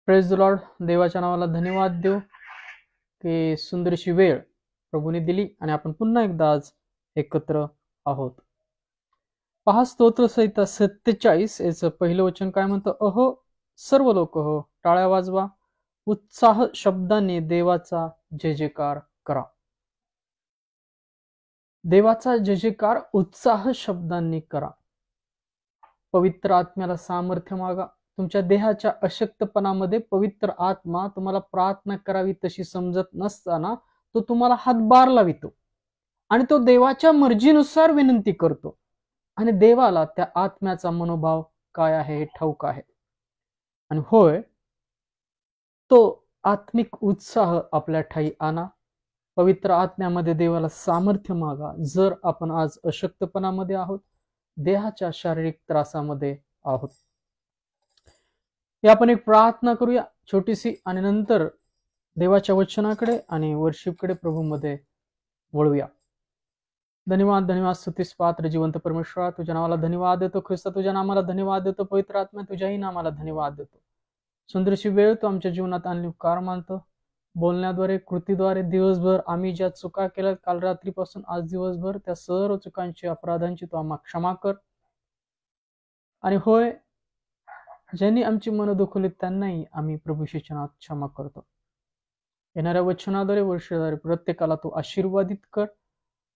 Praise the Lord. देवाच्या नावाला धन्यवाद देऊ की सुंदरशी वेळ प्रभूने दिली आणि आपण पुन्हा एकदा आज एकत्र आहोत. पहा, स्तोत्र संहिता 47 याचं पहिलं वचन काय म्हणतं? अहो सर्व लोक हो, टाळ्या वाजवा, उत्साह शब्दांनी देवाचा जय जयकार करा. देवाचा जय जयकार उत्साह शब्दांनी करा. पवित्र आत्म्याला सामर्थ्य मागा. तुमच्या देहाच्या अशक्तपणामध्ये पवित्र आत्मा तुम्हाला प्रार्थना करावी तशी समजत नसताना तो तुम्हाला हातभार लावितो आणि तो देवाच्या मर्जीनुसार विनंती करतो आणि देवाला त्या आत्म्याचा मनोभाव काय आहे हे ठाऊक आहे. आणि होय, तो आत्मिक उत्साह आपल्या ठाई आणा. पवित्र आत्म्यामध्ये देवाला सामर्थ्य मागा. जर आपण आज अशक्तपणामध्ये आहोत, देहाच्या शारीरिक त्रासामध्ये आहोत, आपण एक प्रार्थना करूया छोटीशी आणि नंतर देवाच्या वचनाकडे आणि वर्शिपकडे प्रभूमध्ये वळूया. धन्यवाद धन्यवाद स्तुतीस पात्र जिवंत परमेश्वरा, तुझ्या नावाला धन्यवाद देतो. ख्रिस्ता, तुझ्या नामाला धन्यवाद देतो. पवित्र आत्मा, तुझ्याही नामाला धन्यवाद देतो. सुंदरशी वेळ तू आमच्या जीवनात आणली उपकार मानतो. बोलण्याद्वारे, कृतीद्वारे दिवसभर आम्ही ज्या चुका केल्या काल रात्रीपासून आज दिवसभर, त्या सर्व चुकांची, अपराधांची तू आम्हाला क्षमा कर. आणि होय, ज्यांनी आमची मनं दुखवली त्यांनाही आम्ही प्रभूच्या नावात क्षमा करतो. येणाऱ्या वचनाद्वारे, वर्षाद्वारे प्रत्येकाला तू आशीर्वादित कर.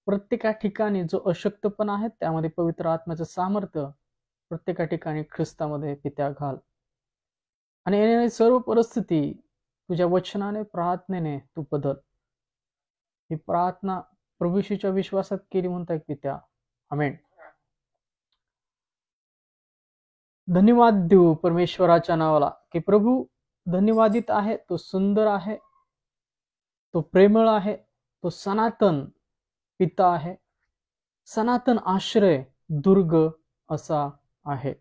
प्रत्येका ठिकाणी जो अशक्तपणा आहे त्यामध्ये पवित्र आत्म्याचं सामर्थ्य प्रत्येका ठिकाणी ख्रिस्तामध्ये पित्या घाल. आणि येणारी सर्व परिस्थिती तुझ्या वचनाने, प्रार्थनेने तू बदल. ही प्रार्थना प्रभूशीच्या विश्वासात केली म्हणता पित्या, आमेन. धन्यवाद देऊ परमेश्वराच्या नावाला की प्रभू धन्यवादित आहे, तो सुंदर आहे, तो प्रेमळ आहे, तो सनातन पिता आहे, सनातन आश्रय, दुर्ग असा आहे.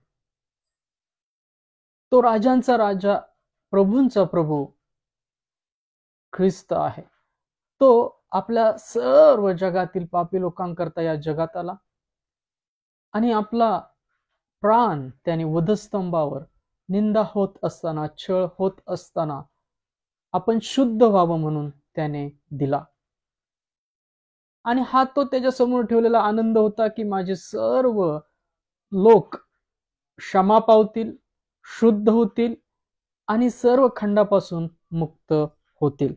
तो राजांचा राजा, प्रभूंचा प्रभू ख्रिस्त आहे. तो आपल्या सर्व जगातील पापी लोकांकरता या जगात आला आणि आपला प्राण त्याने वधस्तंभावर निंदा होत असताना, छळ होत असताना आपण शुद्ध व्हावं म्हणून त्याने दिला. आणि हा तो त्याच्या समोर ठेवलेला आनंद होता की माझे सर्व लोक क्षमा पावतील, शुद्ध होतील आणि सर्व खंडापासून मुक्त होतील.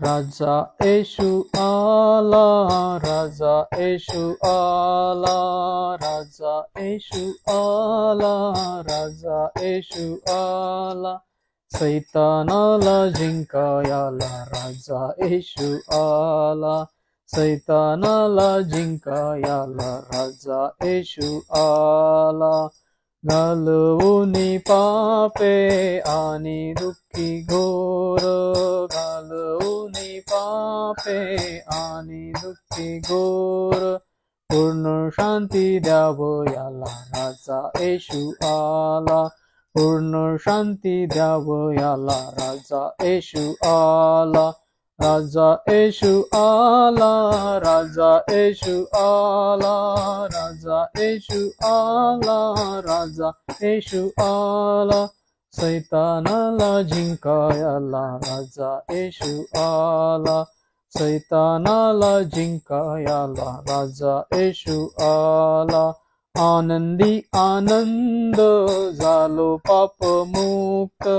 राजा येशू आला, राजा येशू आला, राजा येशू आला, राजा येशू आला, सैतानाला जिंकायला राजा येशू आला, सैतानाला जिंकायला राजा येशू आला. घालवूनी पापे आणि दुःखी घोर, घालवूनी पापे आणि दुःखी घोर, पूर्ण शांती द्यावयाला राजा येशू आला, पूर्ण शांती द्यावयाला राजा येशू आला. राजा येशू आला, राजा येशू आला, राजा येशू आला, राजा येशू आला, सैतानाला जिंकायला राजा येशू आला, सैतानाला जिंकायला राजा येशू आला. आनंदी आनंद झालो पाप मुक्त,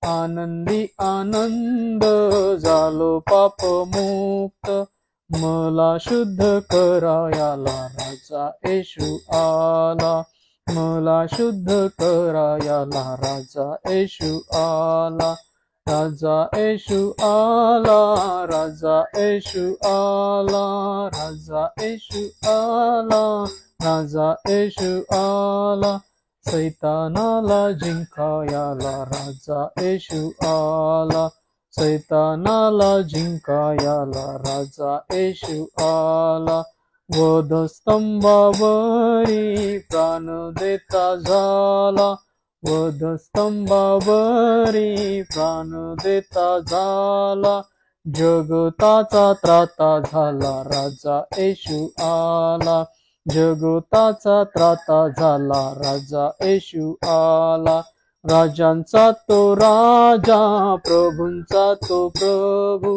आनंदी आनंद झालो पाप मुक्त, मला शुद्ध करायला राजा येशू आला, मला शुद्ध करायला राजा येशू आला. राजा येशू आला, राजा येशू आला, राजा येशू आला, राजा येशू आला, सैतानाला जिंकायला राजा येशू आला, सैतानाला जिंकायला राजा येशू आला. वधस्तंभावरी प्राण देता झाला, वधस्तंभावरी प्राण देता झाला, जगताचा त्राता झाला राजा येशू आला, जगताचा त्राता झाला राजा येशू आला. राजांचा तो राजा, प्रभूंचा तो प्रभू,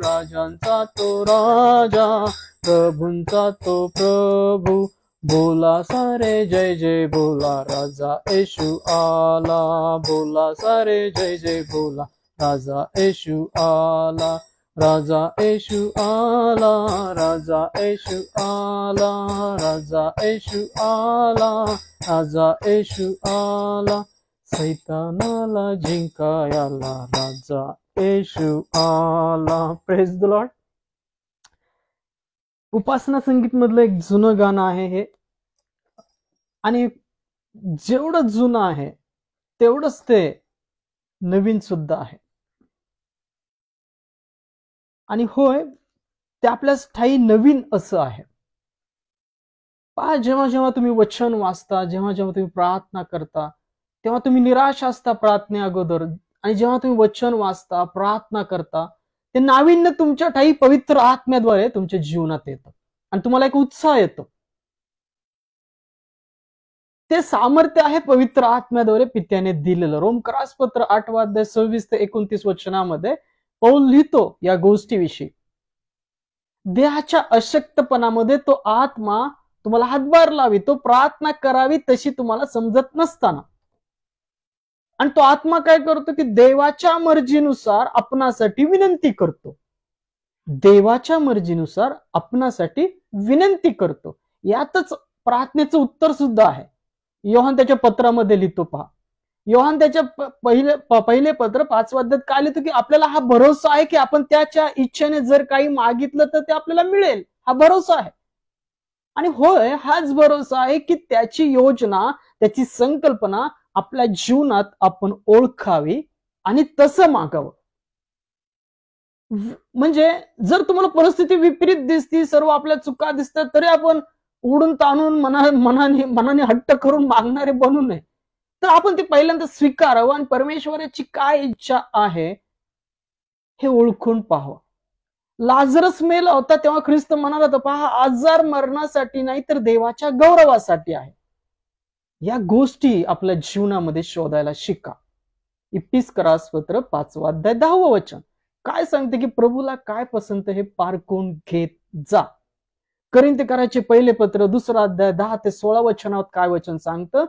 राजांचा तो राजा, प्रभूंचा तो प्रभू. बोला सारे जय जय बोला, राजा येशू आला. बोला सारे जय जय बोला, राजा येशू आला. राजा येशू आला, राजा येशू आला, राजा येशू आला, राजा येशू आला. सैतानाला जिंकायला राजा येशू आला. Praise the Lord. उपासना संगीत मधलं एक जुनं गाणं आहे हे, आणि जेवढं जुनं आहे तेवढंच ते नवीन सुद्धा आहे. आणि होय, ते आपल्या ठाई नवीन असं आहे. पहा, जेव्हा जेव्हा तुम्ही वचन वाचता, जेव्हा जेव्हा तुम्ही प्रार्थना करता, तेव्हा तुम्ही निराश असता प्रार्थने अगोदर, आणि जेव्हा तुम्ही वचन वाचता, प्रार्थना करता, ते नाविन्य तुमच्या ठाई पवित्र आत्म्याद्वारे तुमच्या जीवनात येतं आणि तुम्हाला एक उत्साह येतो. ते सामर्थ्य आहे पवित्र आत्म्याद्वारे पित्याने दिलेलं. रोमकरासपत्र 8 अध्याय 26 ते 29 वचनामध्ये पौल लिहितो या गोष्टीविषयी. देहाच्या अशक्तपणामध्ये तो आत्मा तुम्हाला हातभार लावी, तो प्रार्थना करावी तशी तुम्हाला समजत नसताना, आणि तो आत्मा काय करतो की देवाच्या मर्जीनुसार आपणासाठी विनंती करतो. देवाच्या मर्जीनुसार आपणासाठी विनंती करतो. यातच प्रार्थनेचं उत्तर सुद्धा आहे. योहान त्याच्या पत्रामध्ये लिहितो, पहा, योहान त्याच्या पहिले पत्र 5 अध्यायात काय लिहितो की आपल्याला हा भरोसा आहे की आपण त्याच्या इच्छेने जर काही मागितलं तर ते आपल्याला मिळेल. हा भरोसा आहे. आणि होय, हाच भरोसा आहे की त्याची योजना, त्याची संकल्पना आपल्या जीवनात आपण ओळखावी आणि तसं मागावं. म्हणजे जर तुम्हाला परिस्थिती विपरीत दिसती, सर्व आपल्या चुका दिसतात, तरी आपण उडून ताणून मनाने हट्ट करून मागणारे बनू नये. तर आपण ते पहिल्यांदा स्वीकारावं आणि परमेश्वराची काय इच्छा आहे हे ओळखून पाहावं. लाजरस मेला होता तेव्हा ख्रिस्त म्हणाला होता, पहा, आजार मरणासाठी नाही तर देवाच्या गौरवासाठी आहे. या गोष्टी आपल्या जीवनामध्ये शोधायला शिका. इफिसकरासपत्र 5 अध्याय 10 वचन काय सांगते की प्रभूला काय पसंत हे पारखून घेत जा. कोरिन्थीकराचे पहिले पत्र 2 अध्याय 10 ते 16 वचनात काय वचन सांगतं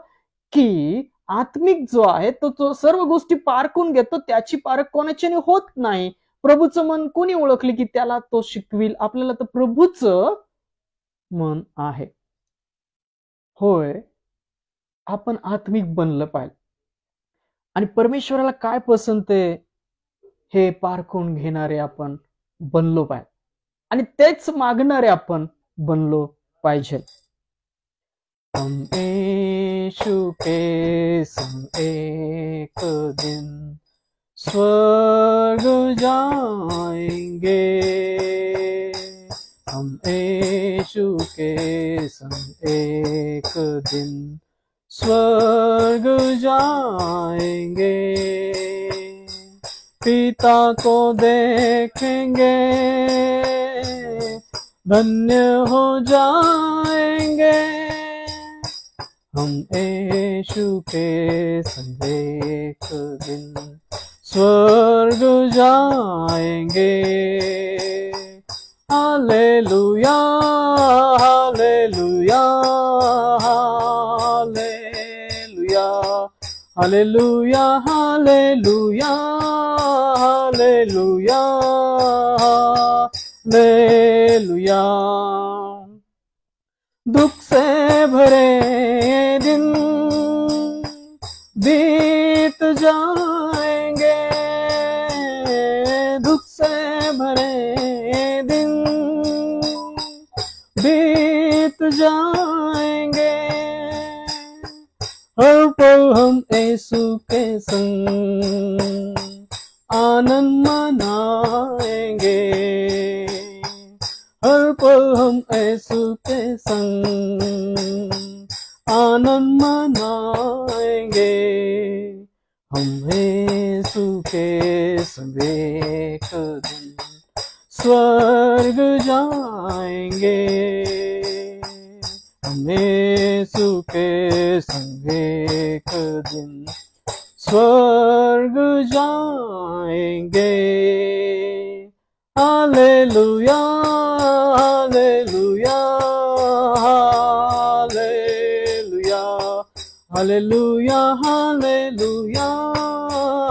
की आत्मिक जो आहे तो सर्व गोष्टी पारखून घेतो, त्याची पारख कोणाच्याने होत नाही. प्रभूचं मन कोणी ओळखले की त्याला तो शिकविल. आपल्याला तर प्रभूचं मन आहे. होय, आपण आत्मिक बनलं पाहिजे आणि परमेश्वराला काय पसंत आहे हे पारखून घेणारे आपण बनलो पाहिजे आणि तेच मागणारे आपण बनलो पाहिजे. हम यीशु के संग एक दिन स्वर्ग जाएंगे, हम यीशु के संग एक दिन स्वर्ग जाएंगे, पिता को देखेंगे, धन्य हो जाएंगे, हम यीशु के संग एक दिन स्वर्ग जाएंगे. Hallelujah, hallelujah, hallelujah, hallelujah, hallelujah, hallelujah, hallelujah. दुख से भरे दिन बीत जाएंगे, दुख से भरे दिन बीत जाएंगे, हर पल हम यीशु के संग आनंद मनाएंगे, हर पल हम यीशु के संग आनंद मनाएंगे, हम यीशु के संग एक दिन स्वर्ग जाएंगे, हम यीशु के संग एक दिन स्वर्ग जाएंगे। Hallelujah hallelujah hallelujah hallelujah hallelujah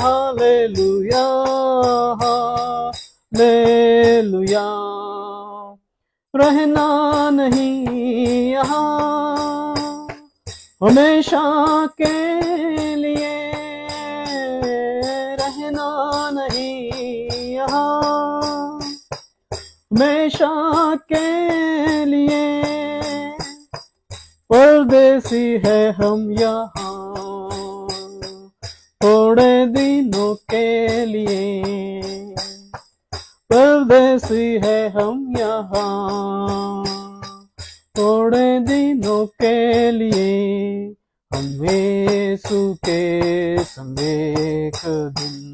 hallelujah hallelujah. रहना नहीं यहाँ हमेशा के लिए, रहना नहीं यहाँ हमेशा के लिए। परदेसी है हम यहाँ थोड़े दिनों के लिए। परदेसी है हम यहाँ थोड़े दिनों के लिए। हम यीशु के संग एक दिन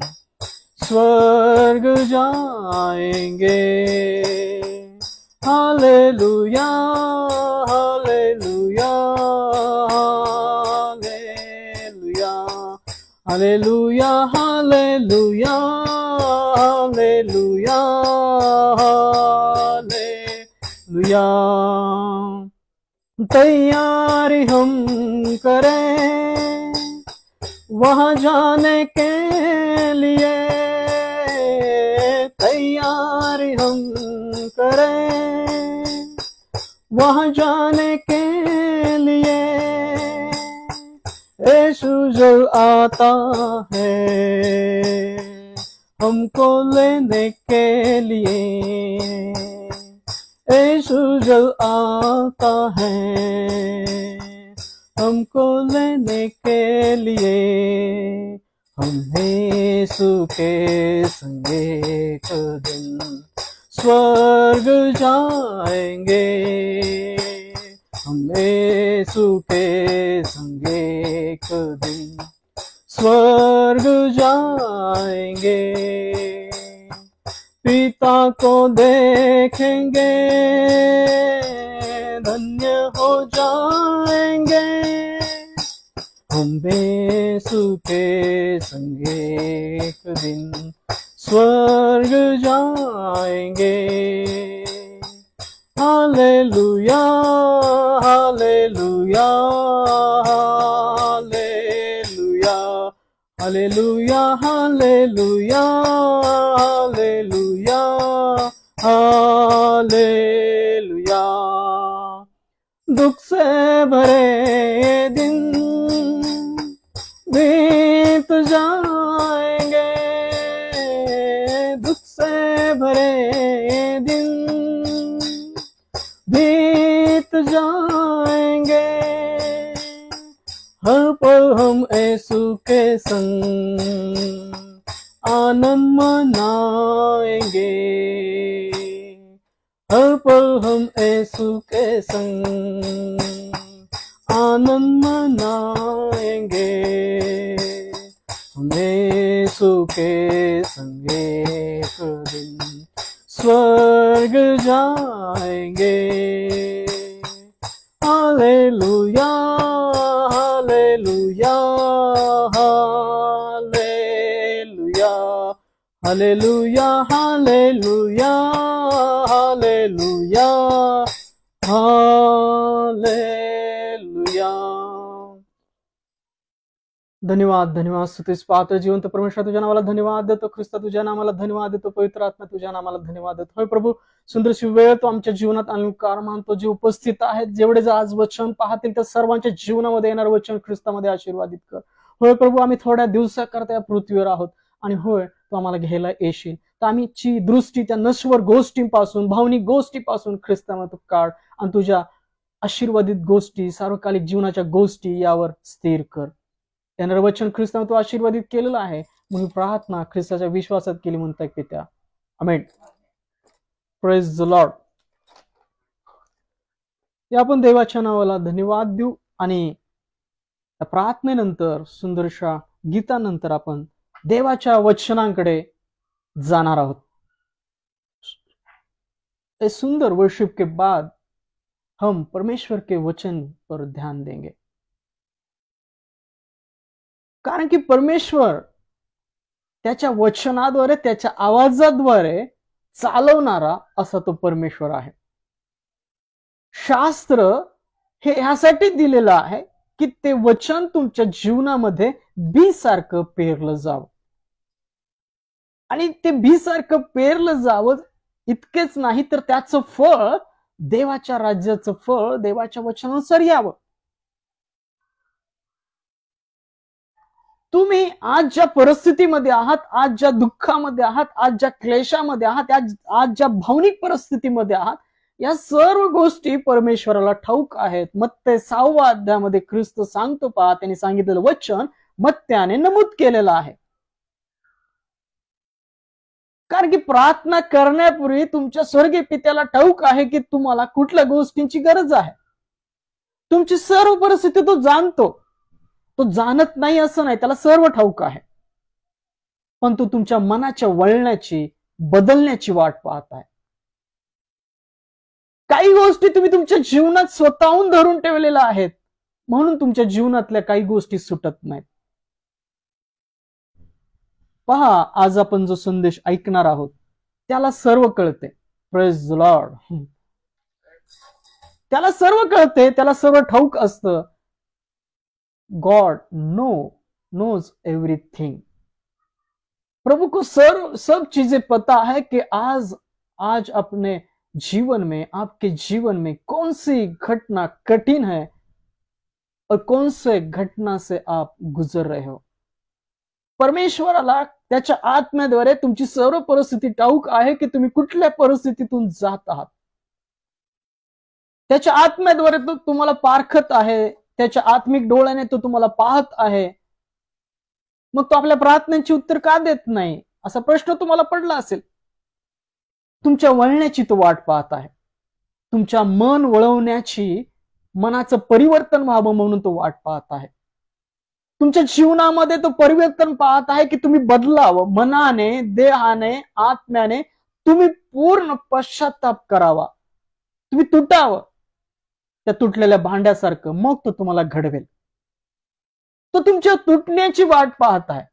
स्वर्ग जाएंगे। Hallelujah hallelujah hallelujah hallelujah hallelujah hallelujah. तैयारी हम करें वहां जाने के लिए। तैयारी हम करें वहां जाने के लिए। यीशु जल आता है हमको लेने के लिए। यीशु जल आता है हमको लेने के लिए। हम यीशु के संग एक दिन स्वर्ग जाएंगे। हम यीशु के संग एक दिन स्वर्ग जाएंगे। पिता को देखेंगे धन्य हो जाएंगे। हम यीशु के संग एक दिन स्वर्ग जाएंगे। Hallelujah hallelujah hallelujah hallelujah hallelujah hallelujah hallelujah. दुख से भरे दिन बीत जाएंगे। दुख से भरे दिन बीत जाएंगे। हर पल हम यीशु के संग आनंद मनाएंगे। हर पल हम यीशु के संग आनंद मनाएंगे। हम यीशु के संग एक दिन स्वर्ग जाएंगे। Hallelujah hallelujah hallelujah hallelujah hallelujah hallelujah hallelujah. धन्यवाद धन्यवाद स्तुतीस पात्र जिवंत परमेश्वर तुझ्या नावाला धन्यवाद देतो। ख्रिस्ता तुझ्या नावाला धन्यवाद देतो। पवित्र आत्मा तुझ्या नावाला धन्यवाद देतो। होय प्रभू, सुंदरशी वेळ तो आमच्या जीवनात अलंकार मानतो. जे उपस्थित आहेत, जेवढे आज वचन पाहतील त्या सर्वांच्या जीवनामध्ये येणार वचन ख्रिस्तामध्ये आशीर्वादित कर. होय प्रभू, आम्ही थोड्या दिवसाकरता या पृथ्वीवर आहोत आणि होय तो आम्हाला घ्यायला येशील. तर आम्हीची दृष्टी त्या नश्वर गोष्टींपासून, भावनिक गोष्टीपासून ख्रिस्तामध्ये काढ आणि तुझ्या आशीर्वादित गोष्टी, सार्वकालिक जीवनाच्या गोष्टी यावर स्थिर कर. येणार वचन ख्रिस्ताने तो आशीर्वादित केलेलं आहे म्हणून प्रार्थना ख्रिस्ताच्या विश्वासात केली म्हणतात पित्या. आमेन. Praise the lord. या आपण देवाच्या नावाला धन्यवाद देऊ आणि प्रार्थनेनंतर, सुंदरशा गीतानंतर आपण देवाच्या वचनांकडे जाणार आहोत. इस सुंदर वर्शिप के बाद हम परमेश्वर के वचन पर ध्यान देंगे. कारण की परमेश्वर त्याच्या वचनाद्वारे, त्याच्या आवाजाद्वारे चालवणारा असा तो परमेश्वर आहे. शास्त्र हे ह्यासाठी दिलेलं आहे की ते वचन तुमच्या जीवनामध्ये बी सारखं पेरलं जावं, आणि ते बी सारखं पेरलं जावं इतकेच नाही तर त्याचं फळ, देवाच्या राज्याचं फळ देवाच्या वचनानुसार यावं. तुम्ही आज ज्या परिस्थितीमध्ये आहात, आज ज्या दुःखामध्ये आहात, आज ज्या क्लेशामध्ये आहात, आज ज्या भावनिक परिस्थितीमध्ये आहात, या सर्व गोष्टी परमेश्वराला ठाऊक आहेत. मत्ते 6व्या अध्यायामध्ये ख्रिस्त सांगतो पहा, त्यांनी सांगितलेलं वचन मत्त्याने नमूद केलेलं आहे. कारण की प्रार्थना करण्यापूर्वी तुमच्या स्वर्गीय पित्याला ठाऊक आहे की तुम्हाला कुठल्या गोष्टींची गरज आहे. तुमची सर्व परिस्थिती तो जाणतो. तो जाणत नाही असं नाही, त्याला सर्व ठाऊक आहे. पण तो तुमच्या मनाच्या वळण्याची, बदलण्याची वाट पाहत आहे. काही गोष्टी तुम्ही तुमच्या जीवनात स्वतःहून धरून ठेवलेल्या आहेत, म्हणून तुमच्या जीवनातल्या काही गोष्टी सुटत नाहीत. पहा, आज आपण जो संदेश ऐकणार आहोत त्याला सर्व कळते. Praise the Lord. त्याला सर्व कळते, त्याला सर्व ठाऊक असतं. God knows everything. प्रभु को सब चीजें पता है कि आज अपने जीवन में, आपके जीवन में कौन सी घटना कठिन है और कौन से घटना से आप गुजर रहे हो. परमेश्वराला त्याच्या आत्म्याद्वारे तुमची सर्व परिस्थिती ठाऊक आहे की तुम्ही कुठल्या परिस्थितीतून जात आहात. त्याच्या आत्म्याद्वारे तो तुम्हाला पारखत आहे, त्याच्या आत्मिक डोळ्याने तो तुम्हाला पाहत आहे. मग तो आपल्या प्रार्थनांची उत्तर का देत नाही, असा प्रश्न तुम्हाला पडला असेल. तुमच्या वळण्याची तो वाट पाहत आहे. तुमच्या मन वळवण्याची, मनाचं परिवर्तन व्हावं म्हणून तो वाट पाहत आहे. तुमच्या जीवनामध्ये तो परिवर्तन पाहत आहे की तुम्ही बदलावं. मनाने, देहाने, आत्म्याने तुम्ही पूर्ण पश्चाताप करावा, तुम्ही तुटावं त्या तुटलेल्या भांड्यासारखं. मग तो तुम्हाला घडवेल. तो तुमच्या तुटण्याची वाट पाहत आहे.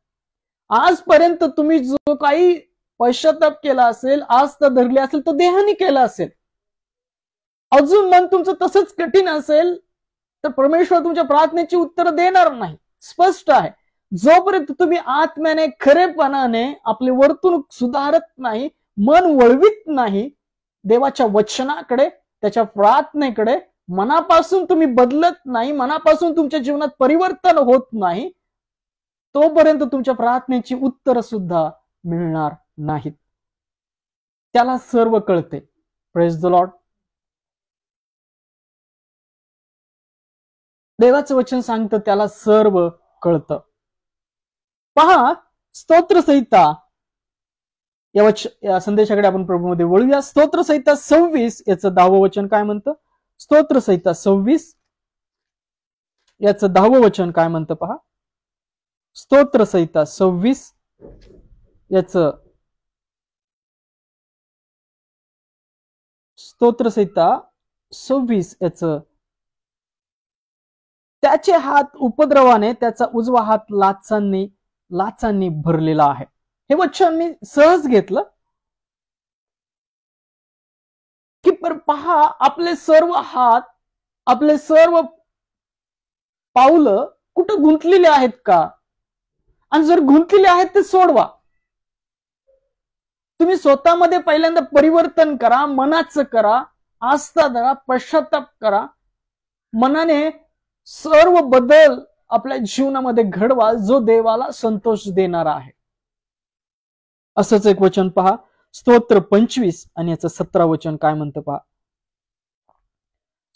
आजपर्यंत तुम्ही जो काही पश्चाताप केला असेल, आज तर धरले असेल, तो देहाने केला असेल. अजून मन तुमचं तसंच कठीण असेल तर परमेश्वर तुमच्या प्रार्थनेची उत्तर देणार नाही. स्पष्ट आहे. जोपर्यंत तुम्ही आत्म्याने, खरेपणाने आपले वर्तणूक सुधारत नाही, मन वळवित नाही देवाच्या वचनाकडे, त्याच्या प्रार्थनेकडे, मनापासून तुम्ही बदलत नाही, मनापासून तुमच्या जीवनात परिवर्तन होत नाही, तोपर्यंत तुमच्या प्रार्थनेची उत्तर सुद्धा मिळणार नाहीत. त्याला सर्व कळते. Praise the Lord. देवाचं वचन सांगतं त्याला सर्व कळतं. पहा, स्तोत्रसंहिता या संदेशाकडे आपण प्रभूमध्ये वळूया. स्तोत्रसंहिता 26 याचं 10वं वचन काय म्हणतं. स्तोत्रसंहिता 26 याचं 10वं वचन काय म्हणतं पहा. स्तोत्रसंहिता 26 याचं त्याचे हात उपद्रवाने, त्याचा उजवा हात लाचांनी भरलेला आहे. हे वचन मी सहज घेतलं की पहा, आपले सर्व हात, आपले सर्व पावलं कुठं गुंतलेले आहेत का, आणि जर गुंतलेले आहेत ते सोडवा. तुम्ही स्वतःमध्ये पहिल्यांदा परिवर्तन करा, मनाचं करा, आस्था धरा, पश्चाताप करा. मनाने सर्व बदल आपल्या जीवनामध्ये घडवा जो देवाला संतोष देणारा आहे. असंच एक वचन पहा, स्तोत्र 25 आणि याचं 17 वचन काय म्हणतं पहा.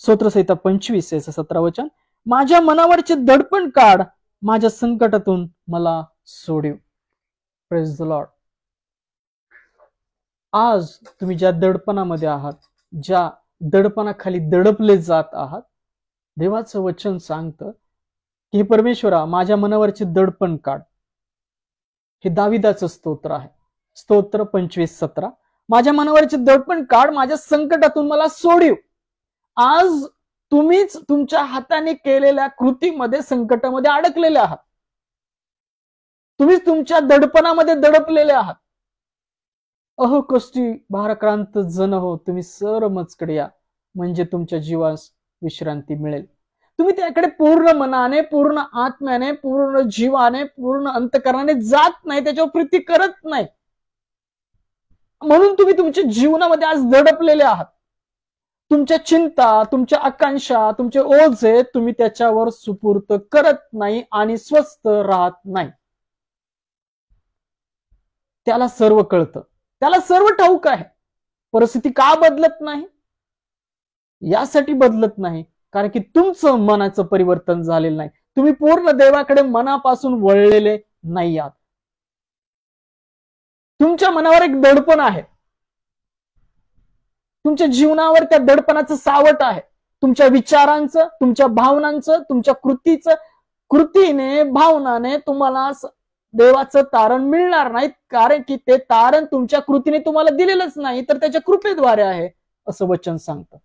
स्तोत्रसंहिता 25 याचं 17 वचन. माझ्या मनावरचे दडपण काढ, माझ्या संकटातून मला सोडव. Praise the Lord. आज तुम्ही ज्या दडपणामध्ये आहात, ज्या दडपणाखाली दडपले जात आहात, देवाचं वचन सांगतं की परमेश्वरा, माझ्या मनावरचे दडपण काढ. हे दाविदाचं स्तोत्र आहे. स्तोत्र 25:17. माझ्या मनावरचे दडपण काढ, माझ्या संकटातून मला सोडव. आज तुम्हीच तुमच्या हाताने केलेल्या कृतीमध्ये, संकटामध्ये अडकलेले आहात. तुम्ही तुमच्या दडपणामध्ये दडपलेले आहात. अहो कष्टी भाराक्रांत जन हो, तुम्ही सरमचकडे या, म्हणजे तुमच्या जीवास विश्रांती मिळेल. तुम्ही त्याकडे पूर्ण मनाने, पूर्ण आत्म्याने, पूर्ण जीवाने, पूर्ण अंतकरणाने जात नाही, त्याच्यावर प्रीती करत नाही. म्हणून तुम्ही तुमच्या जीवनामध्ये आज दडपलेले आहात. तुमच्या चिंता, तुमच्या आकांक्षा, तुमचे ओझे तुम्ही त्याच्यावर सुपूर्त करत नाही आणि स्वस्थ राहत नाही. त्याला सर्व कळतं, त्याला सर्व ठाऊक आहे. परिस्थिती का बदलत नाही? यासाठी बदलत नाही कारण की तुमचं मनाचं परिवर्तन झालेलं नाही. तुम्ही पूर्ण देवाकडे मनापासून वळलेले नाही आहात. तुमच्या मनावर एक दडपण आहे. तुमच्या जीवनावर त्या दडपणाचं सावट आहे. तुमच्या विचारांचं, तुमच्या भावनांचं, तुमच्या कृतीने, भावनाने तुम्हाला देवाचं तारण मिळणार नाही, कारण की ते तारण तुमच्या कृतीने तुम्हाला दिलेलंच नाही, तर त्याच्या कृपेद्वारे आहे असं वचन सांगतं.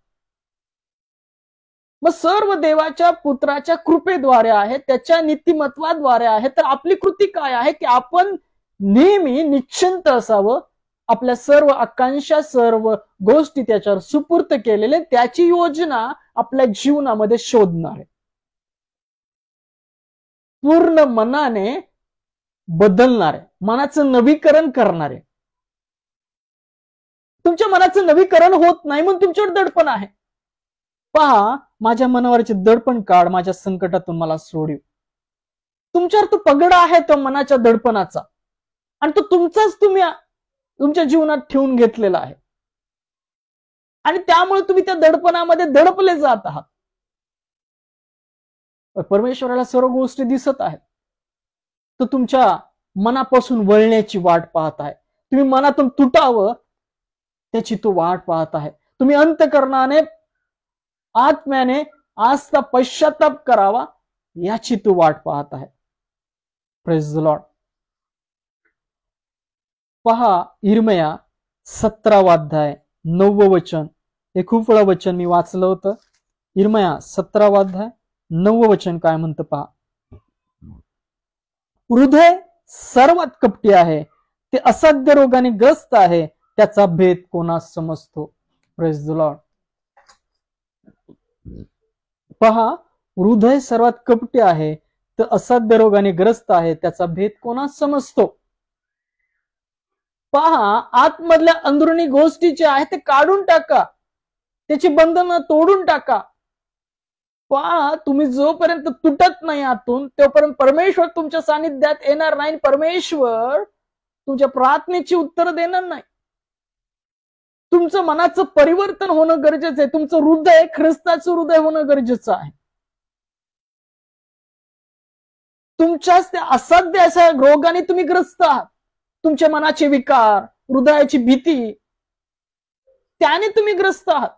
मग सर्व देवाच्या पुत्राच्या कृपेद्वारे आहे, त्याच्या नीतिमत्वाद्वारे आहे. तर आपली कृती काय आहे की आपण नेहमी निश्चिंत असावं, आपल्या सर्व आकांक्षा, सर्व गोष्टी त्याच्यावर सुपूर्त केलेले, त्याची योजना आपल्या जीवनामध्ये शोधणार आहे. पूर्ण मनाने बदलणार आहे, मनाचं नवीकरण करणार आहे. तुमच्या मनाचं नवीकरण होत नाही म्हणून तुमच्यावर दडपण आहे. पहा, माझ्या मनावरचे दडपण काढ, माझ्या संकटातून मला सोडव. तुमच्यावर तो पगडा आहे तो मनाच्या दडपणाचा, आणि तो तुमचाच तुम्ही तुमच्या जीवनात ठेवून घेतलेला आहे, आणि त्यामुळे तुम्ही त्या दडपणामध्ये दडपले जात आहात. परमेश्वराला सर्व गोष्टी दिसत आहेत. तो तुमच्या मनापासून वळण्याची वाट पाहत आहे. तुम्ही मनातून तुटावं त्याची तो वाट पाहत आहे. तुम्ही अंतकरणाने, आत्म्याने आजचा पश्चाताप करावा याची तो वाट पाहत आहे. Praise the Lord. पहा, इर्मया 17वा अध्याय 9व वचन, हे खूप वेळा वचन मी वाचलं होतं. इर्मया 17वा अध्याय 9व वचन काय म्हणतं पहा. हृदय सर्वात कपटी आहे, ते असाध्य रोगाने ग्रस्त आहे, त्याचा भेद कोणास समजतो. Praise the Lord. पहा, हृदय सर्वात कपटी आहे, ते असाध्य रोगाने ग्रस्त आहे, त्याचा भेद कोणास समजतो. पहा, आतमधल्या अंदरुनी गोष्टी जे आहेत ते काढून टाका, त्याची बंधनं तोडून टाका. पहा, तुम्ही जोपर्यंत तुटत नाही आतून, तोपर्यंत परमेश्वर तुमच्या सानिध्यात येणार नाही. परमेश्वर तुमच्या प्रार्थनेची उत्तर देणार नाही. तुमचं मनाचं परिवर्तन होणं गरजेचं आहे. तुमचं हृदय ख्रिस्ताचं हृदय होणं गरजेचं आहे. तुमच्याच त्या असाध्य अशा रोगाने तुम्ही ग्रस्त आहात. तुमच्या मनाचे विकार, हृदयाची भीती, त्याने तुम्ही ग्रस्त आहात.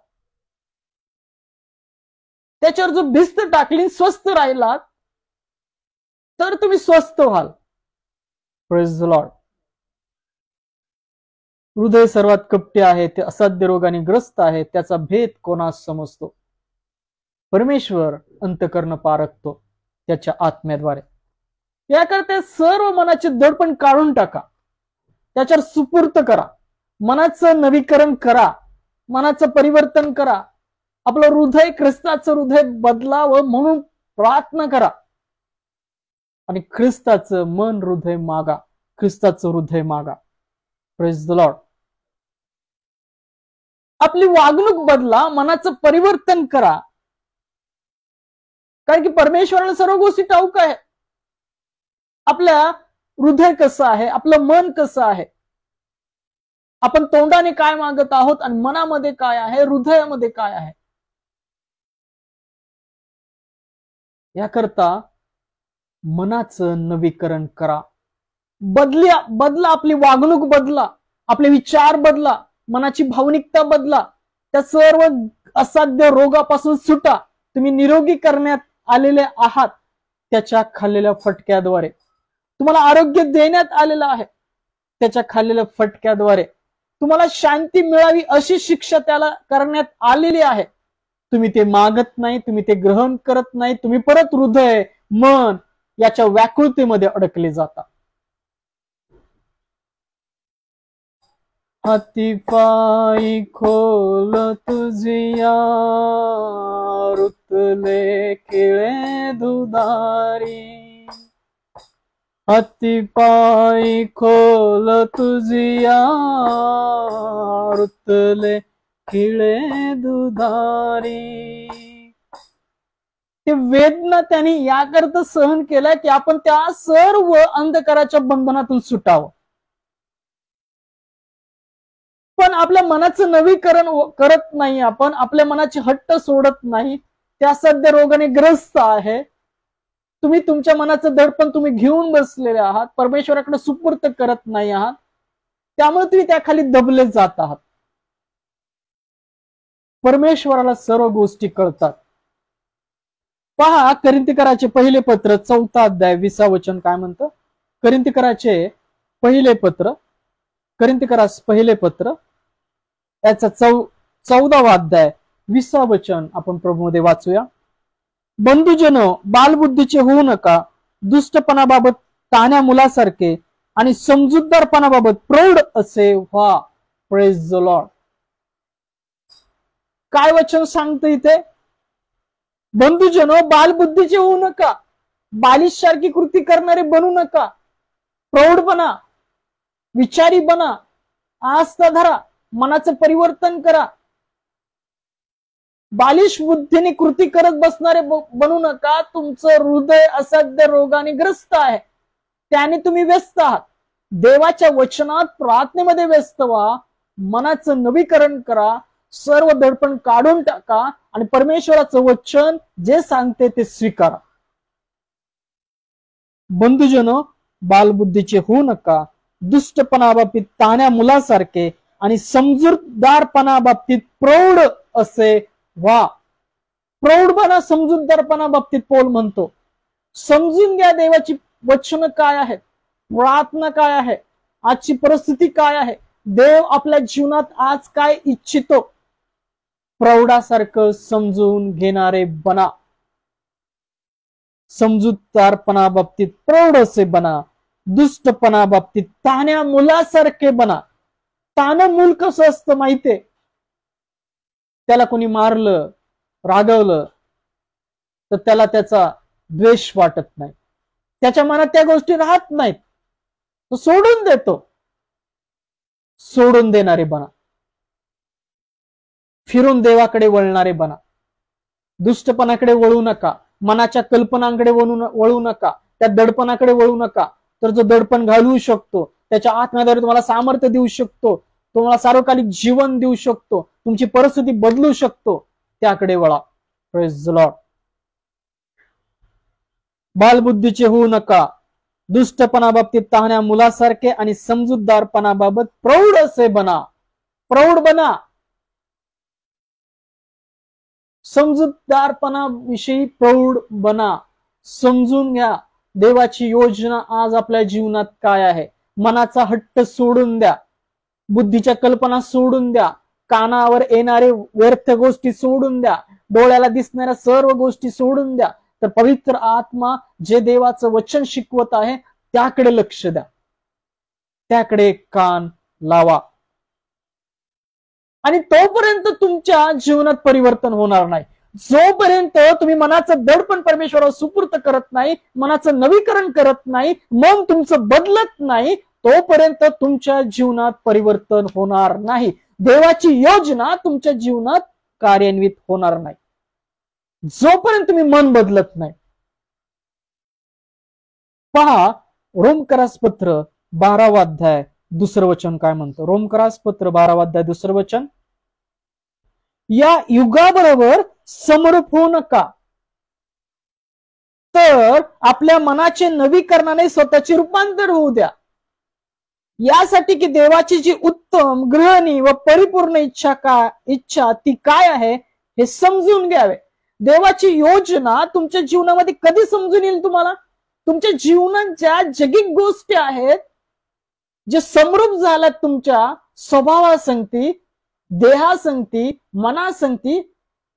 त्याच्यावर जो भिस्त टाकली, स्वस्थ राहिलात तर तुम्ही स्वस्थ व्हाल. Praise the Lord. हृदय सर्वात कपटी आहे, ते असाध्य रोगाने ग्रस्त आहे, त्याचा भेद कोणास समजतो. परमेश्वर अंतकर्ण पारखतो त्याच्या आत्म्याद्वारे. याकरता सर्व मनाचे दडपण काढून टाका, त्याच्यावर सुपूर्त करा, मनाचं नवीकरण करा, मनाचं परिवर्तन करा. आपलं हृदय ख्रिस्ताचं हृदय बदलावं म्हणून प्रार्थना करा, आणि ख्रिस्ताचं मन हृदय मागा, ख्रिस्ताचं हृदय मागा. Praise the Lord. आपली वागणूक बदला, मनाचं परिवर्तन करा, कारण की परमेश्वराला सर्व गोष्टी ठाऊक आहे. आपल्या हृदय कसं आहे, आपलं मन कसं आहे, आपण तोंडाने काय मागत आहोत आणि मनामध्ये काय आहे, हृदयामध्ये काय आहे. याकरता मनाचं नवीकरण करा, बदला, आपली वागणूक बदला, आपले विचार बदला, मनाची भावनिकता बदला. त्या सर्व असाध्य रोगापासून सुटा. तुम्ही निरोगी करण्यात आलेले आहात त्याच्या खाल्लेल्या फटक्याद्वारे. तुम्हाला आरोग्य देण्यात आलेलं आहे त्याच्या खाल्लेल्या फटक्याद्वारे. तुम्हाला शांती मिळावी अशी शिक्षा त्याला करण्यात आलेली आहे. तुम्ही ते मागत नाही, तुम्ही ते ग्रहण करत नाही. तुम्ही परत हृदय, मन याच्या व्याकुळतेमध्ये अडकले जाता. हाती पायी खोल तुझिया रुतले खिळे दुधारी, हाती पायी खोल तुझिया रुतले खिळे दुधारी. ते वेदना त्यांनी याकरता सहन केला की आपण त्या सर्व अंधकाराच्या बंधनातून सुटावं. पण आपल्या मनाचं नवीकरण करत नाही, आपण आपल्या मनाची हट्ट सोडत नाही. त्या सध्या रोगाने ग्रस्त आहे. तुम्ही तुमच्या मनाचं दडपण तुम्ही घेऊन बसलेले आहात, परमेश्वराकडे सुपूर्त करत नाही आहात, त्यामुळे तुम्ही त्याखाली दबले जात आहात. परमेश्वराला सर्व गोष्टी कळतात. पहा, करिंथीकराचे पहिले पत्र 4 अध्याय 20 वचन काय म्हणतं. करिंथीकराचे पहिले पत्र, करिंथीकरास पहिले पत्र त्याचा 14 अध्याय 20 वचन आपण प्रभूमध्ये वाचूया. बंधुजन, बालबुद्धीचे होऊ नका, दुष्टपणाबाबत तान्या मुलासारखे आणि समजूतदारपणाबाबत प्रौढ असे व्हा. Praise the Lord. काय वचन सांगतं इथे? बंधुजन, बालबुद्धीचे होऊ नका, बालिश सारखी कृती करणारे बनू नका, प्रौढ बना, विचारी बना, आस्था धरा, मनाचं परिवर्तन करा. बालिश बुद्धीने कृती करत बसणारे बनू नका. तुमचं हृदय असाध्य रोगाने ग्रस्त आहे, त्याने तुम्ही व्यस्त आहात. देवाच्या वचनात प्रार्थनेमध्ये व्यस्त व्हा, मनाचं नवीकरण करा, सर्व दडपण काढून टाका आणि परमेश्वराचं वचन जे सांगते ते स्वीकारा. बंधुजन, बालबुद्धीचे होऊ नका, दुष्टपणाबाबतीत तान्या मुलासारखे आणि समजूतदारपणाबाबतीत प्रौढ असे व्हा. प्रौढ बना, समजूतदारपणाबाबतीत पौल म्हणतो. समजून घ्या देवाची वचन काय आहेत, प्रार्थना काय आहे, आजची परिस्थिती काय आहे, देव आपल्या जीवनात आज काय इच्छितो. प्रौढासारखं समजून घेणारे बना, समजूतदारपणाबाबतीत प्रौढ असे बना, दुष्टपणाबाबतीत तान्या मुलासारखे बना. तानं मूल कसं असतं माहितीये? त्याला कोणी मारलं, रागवलं तर त्याला त्याचा द्वेष वाटत नाही, त्याच्या मनात त्या गोष्टी राहत नाहीत, तो सोडून देतो. सोडून देणारे बना, फिरून देवाकडे वळणारे बना. दुष्टपणाकडे वळू नका, मनाच्या कल्पनांकडे वळू नका, त्या दडपणाकडे वळू नका. तर जो दडपण घालवू शकतो, त्याच्या आत्म्याद्वारे तुम्हाला सामर्थ्य देऊ शकतो, तुम्हाला सार्वकालिक जीवन देऊ शकतो, तुमची परिस्थिती बदलू शकतो, त्याकडे वळा. Praise the Lord. बालबुद्धीचे होऊ नका, दुष्टपणाबाबतीत तान्या मुलासारखे आणि समजूतदारपणाबाबत प्रौढ असे बना. प्रौढ बना, समजूतदारपणाविषयी प्रौढ बना. समजून घ्या देवाची योजना आज आपल्या जीवनात काय आहे. मनाचा हट्ट सोडून द्या, बुद्धीच्या कल्पना सोडून द्या, कानावर येणारे व्यर्थ गोष्टी सोडून द्या, डोळ्याला दिसणाऱ्या सर्व गोष्टी सोडून द्या. तर पवित्र आत्मा जे देवाचं वचन शिकवत आहे त्याकडे लक्ष द्या, त्याकडे कान लावा. आणि तोपर्यंत तुमच्या जीवनात परिवर्तन होणार नाही. जोपर्यंत तुम्ही मनाचं दडपण परमेश्वरावर सुपूर्त करत नाही, मनाचं नवीकरण करत नाही, मन तुमचं बदलत नाही, तोपर्यंत तुमच्या जीवनात परिवर्तन होणार नाही. देवाची योजना तुमच्या जीवनात कार्यान्वित होणार नाही जोपर्यंत तुम्ही मन बदलत नाही. पहा, रोमकरास पत्र 12 अध्याय 2 वचन काय म्हणतं. रोमकरास पत्र 12 अध्याय 2 वचन. या युगाबरोबर समरूप होऊ नका, तर आपल्या मनाचे नवीकरणाने स्वतःचे रूपांतर होऊ द्या, यासाठी की देवाची जी उत्तम, गृहिणी व परिपूर्ण इच्छा ती काय आहे हे समजून घ्यावे. देवाची योजना तुमच्या जीवनामध्ये कधी समजून येईल तुम्हाला? तुमच्या जीवनात ज्या जगिक गोष्टी आहेत, जे समरूप झाल्यात तुमच्या स्वभावासंगती, देहासंगती, मनासंगती,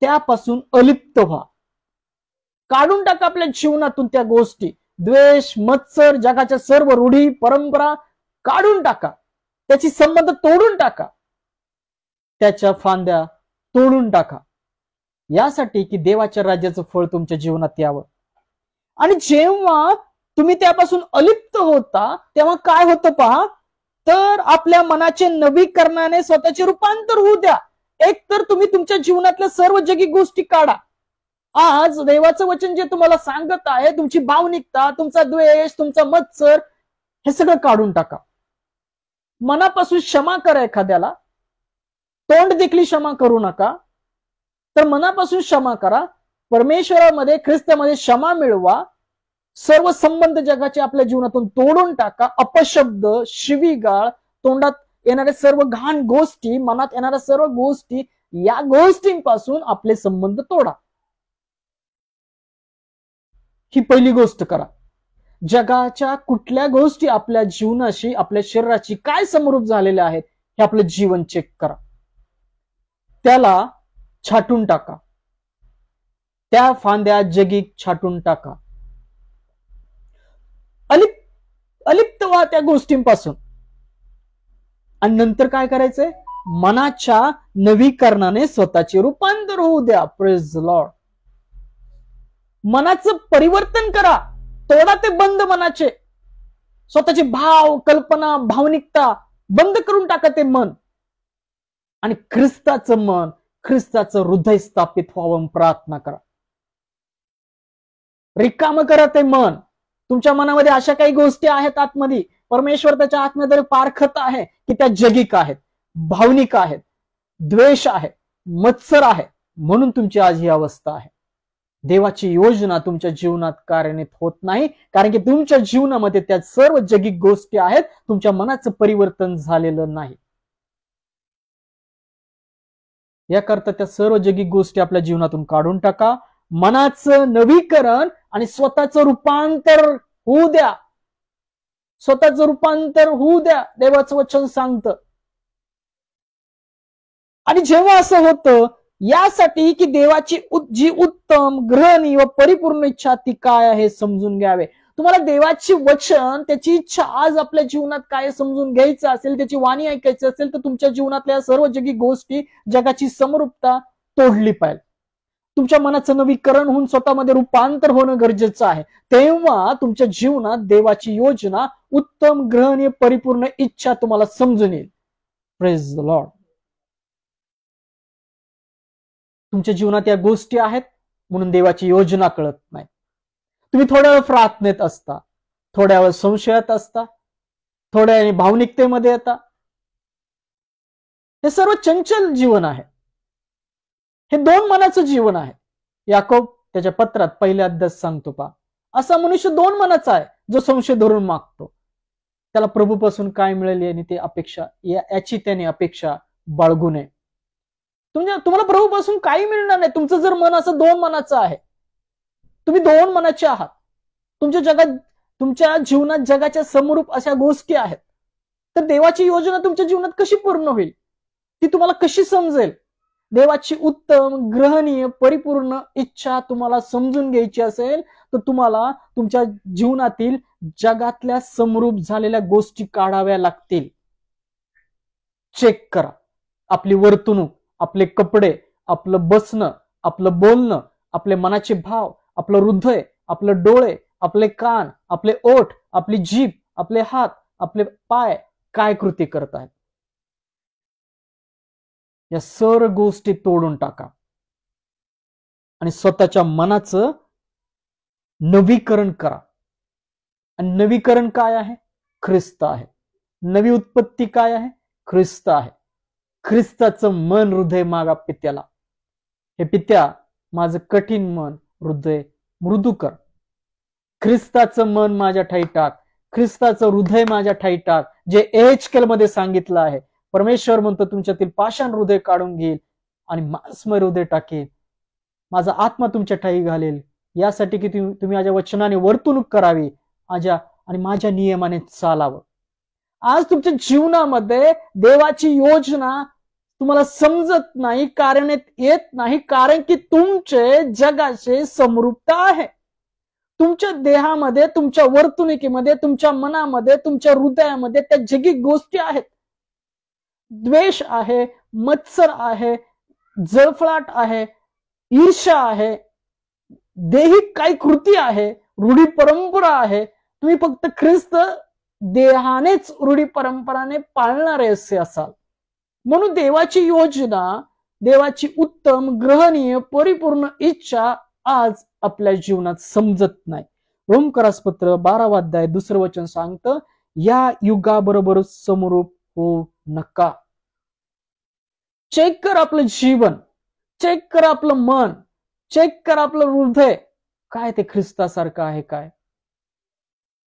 त्यापासून अलिप्त व्हा. काढून टाका आपल्या जीवनातून त्या गोष्टी. द्वेष, मत्सर, जगाच्या सर्व रूढी परंपरा काढून टाका. त्याची संबंध तोडून टाका, त्याच्या फांद्या तोडून टाका, यासाठी की देवाच्या राज्याचं फळ तुमच्या जीवनात यावं. आणि जेव्हा तुम्ही त्यापासून अलिप्त होता तेव्हा काय होतं पहा, तर आपल्या मनाचे नवीकरणाने स्वतःचे रूपांतर होऊ द्या. एक तर तुम्ही तुमच्या जीवनातल्या सर्व जगी गोष्टी काढा. आज देवाचं वचन जे तुम्हाला सांगत आहे, तुमची भावनिकता, तुमचा द्वेष, तुमचा मत्सर, हे सगळं काढून टाका. मनापासून क्षमा करा एखाद्याला, तोंड देखील क्षमा करू नका, तर मनापासून क्षमा करा. परमेश्वरामध्ये, ख्रिस्तामध्ये क्षमा मिळवा. सर्व संबंध जगाचे आपल्या जीवनातून तोडून टाका. अपशब्द, शिवीगाळ, तोंडात येणाऱ्या सर्व घाण गोष्टी, मनात येणाऱ्या सर्व गोष्टी, या गोष्टींपासून आपले संबंध तोडा. ही पहिली गोष्ट करा. जगाच्या कुठल्या गोष्टी आपल्या जीवनाशी, आपल्या शरीराची काय समरूप झालेल्या आहेत, हे आपलं जीवन चेक करा. त्याला छाटून टाका. त्या फांद्या जगी छाटून टाका. अलिप्त व्हा त्या गोष्टींपासून. आणि नंतर काय करायचंय, मनाच्या नवीकरणाने स्वतःचे रूपांतर होऊ द्या. Praise the Lord. मनाचं परिवर्तन करा. तोडा ते बंद मनाचे. स्वतःचे भाव, कल्पना, भावनिकता बंद करून टाका ते मन. आणि ख्रिस्ताचं मन, ख्रिस्ताचं हृदय स्थापित व्हावं प्रार्थना करा. रिकाम करा ते मन. तुमच्या मनामध्ये अशा काही गोष्टी आहेत आतमध्ये, परमेश्वर त्याच्या आत्म्याद्वारे पारखत आहे की त्या जगिक आहेत, भावनिक आहेत, द्वेष आहे, मत्सर आहे, म्हणून तुमची आज ही अवस्था आहे. देवाची योजना तुमच्या जीवनात कार्यान्वित होत नाही, कारण की तुमच्या जीवनामध्ये त्या सर्व जगिक गोष्टी आहेत. तुमच्या मनाचं परिवर्तन झालेलं नाही. याकरता त्या सर्व जगिक गोष्टी आपल्या जीवनातून काढून टाका. मनाचं नवीकरण आणि स्वतःचं रूपांतर होऊ द्या. स्वतःचं रूपांतर होऊ द्या, देवाचं वचन सांगतं. आणि जेव्हा असं होतं, यासाठी की देवाची जी उत्तम, ग्रहणी व परिपूर्ण इच्छा ती काय आहे समजून घ्यावे. तुम्हाला देवाची वचन, त्याची इच्छा आज आपल्या जीवनात काय समजून घ्यायचं असेल, त्याची वाणी ऐकायची असेल, तर तुमच्या जीवनातल्या सर्व जगी गोष्टी, जगाची समरूपता तोडली पाहिजे. तुमच्या मनाचं नवीकरण होऊन स्वतःमध्ये रूपांतर होणं गरजेचं आहे. तेव्हा तुमच्या जीवनात देवाची योजना, उत्तम, ग्रहणीय, परिपूर्ण इच्छा तुम्हाला समजून येईल. Praise the Lord. तुमच्या जीवनात या गोष्टी आहेत म्हणून देवाची योजना कळत नाही. तुम्ही थोड्या वेळ प्रार्थनेत असता, थोड्या वेळ संशयात असता, थोड्या वेळ भावनिकतेमध्ये येता. हे सर्व चंचल जीवन आहे. हे दोन मनाचं जीवन आहे. याकोब त्याच्या पत्रात पहिल्या अध्यायात सांगतो पहा, असा मनुष्य दोन मनाचा आहे, जो संशय धरून मागतो. त्याला प्रभूपासून काय मिळेल आणि ते अपेक्षा, याची त्याने अपेक्षा बाळगू नये. तुम्हाला प्रभूपासून काही मिळणार नाही. तुमचं जर मन असं दोन मनाचं आहे, तुम्ही दोन मनाचे आहात, तुमच्या जीवनात जगाच्या समरूप अशा गोष्टी आहेत, तर देवाची योजना तुमच्या जीवनात कशी पूर्ण होईल, ती तुम्हाला कशी समजेल. देवाची उत्तम, ग्रहणीय, परिपूर्ण इच्छा तुम्हाला समजून घ्यायची असेल, तर तुम्हाला तुमच्या जीवनातील जगातल्या समरूप झालेल्या गोष्टी काढाव्या लागतील. चेक करा. आपली वर्तणूक, आपले कपडे, आपलं बसणं, आपलं बोलणं, आपले मनाचे भाव, आपलं हृदय, आपले डोळे, आपले कान, आपले ओठ, आपली जीभ, आपले हात, आपले पाय काय कृती करत आहेत. या सर्व गोष्टी तोडून टाका आणि स्वतःच्या मनाचं नवीकरण करा. आणि नवीकरण काय आहे? ख्रिस्त आहे. नवी उत्पत्ती काय आहे? ख्रिस्त आहे. ख्रिस्ताचं मन हृदय मागा पित्याला, हे पित्या माझं कठीण मन हृदय मृदू कर. ख्रिस्ताचं मन माझ्या ठाई टाक, ख्रिस्ताचं हृदय माझ्या ठाई टाक, जे एहेजकेल मध्ये सांगितलं आहे. परमेश्वर म्हणतो तुमच्यातील पाषाण हृदय काढून घेईल आणि मांसमय हृदय टाकेल, माझा आत्मा तुमच्या ठाई घालेल, यासाठी की तुम्ही माझ्या वचनाने वर्तणूक करावी आणि माझ्या नियमाने चालावं. आज तुमच्या जीवनामध्ये देवाची योजना तुम्हाला समजत नाही, कारण येत नाही, कारण की तुमचे जगाचे समरूपता आहे. तुमच्या देहामध्ये, तुमच्या वर्तणुकीमध्ये, तुमच्या मनामध्ये, तुमच्या हृदयामध्ये त्या जगी गोष्टी आहेत. द्वेष आहे, मत्सर आहे, जळफळाट आहे, ईर्ष्या आहे, दैहिक काही कृती आहे, रूढी परंपरा आहे. तुम्ही फक्त ख्रिस्त देहानेच रूढी परंपराने पाळणारे असे असाल. म्हणून देवाची योजना, देवाची उत्तम, ग्रहणीय, परिपूर्ण इच्छा आज आपल्या जीवनात समजत नाही. रोमकरासपत्र 12 अध्याय 2 वचन सांगतं, या युगाबरोबर समरूप होऊ नका. चेक कर आपलं जीवन, चेक कर आपलं मन, चेक कर आपलं हृदय, काय ते ख्रिस्तासारखं आहे काय?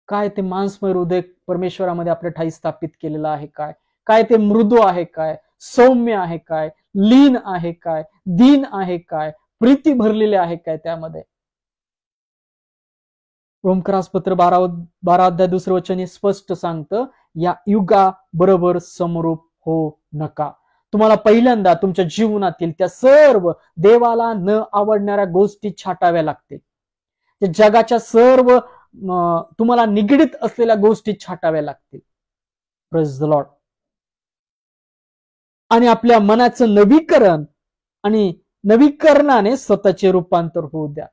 काय ते मांसमय हृदय परमेश्वरामध्ये आपल्या ठाई स्थापित केलेलं आहे काय? काय ते मृदू आहे काय? सौम्य आहे काय? लीन आहे काय? दीन आहे काय? प्रीती भरलेली आहे काय त्यामध्ये? रोमकरासपत्र 12 अध्याय 2 वचन हे स्पष्ट सांगतं, या युगा बरोबर समरूप हो नका. तुम्हाला पहिल्यांदा तुमच्या जीवनातील त्या सर्व देवाला न आवडणाऱ्या गोष्टी छाटाव्या लागतील. त्या जगाच्या सर्व तुम्हाला निगडीत असलेल्या गोष्टी छाटाव्या लागतील. Praise the Lord. आणि आपल्या मनाचं नवीकरण आणि नवीकरणाने स्वतःचे रूपांतर होऊ द्या.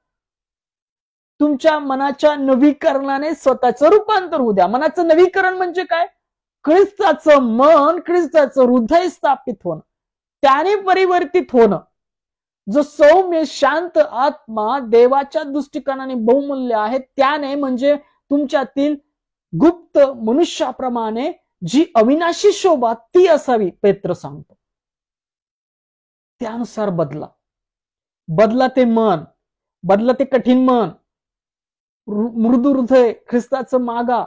तुमच्या मनाच्या नवीकरणाने स्वतःचं रूपांतर होऊ द्या. मनाचं नवीकरण म्हणजे काय? ख्रिस्ताचं मन, ख्रिस्ताचं हृदय स्थापित होणं, त्याने परिवर्तित होणं. जो सौम्य शांत आत्मा देवाच्या दृष्टिकोनाने बहुमूल्य आहे, त्याने म्हणजे तुमच्यातील गुप्त मनुष्याप्रमाणे जी अविनाशी शोभा ती असावी, पेत्र सांगतो. त्यानुसार बदला. बदला ते मन, बदला ते कठीण मन, मृदू हृदय ख्रिस्ताचं मागा.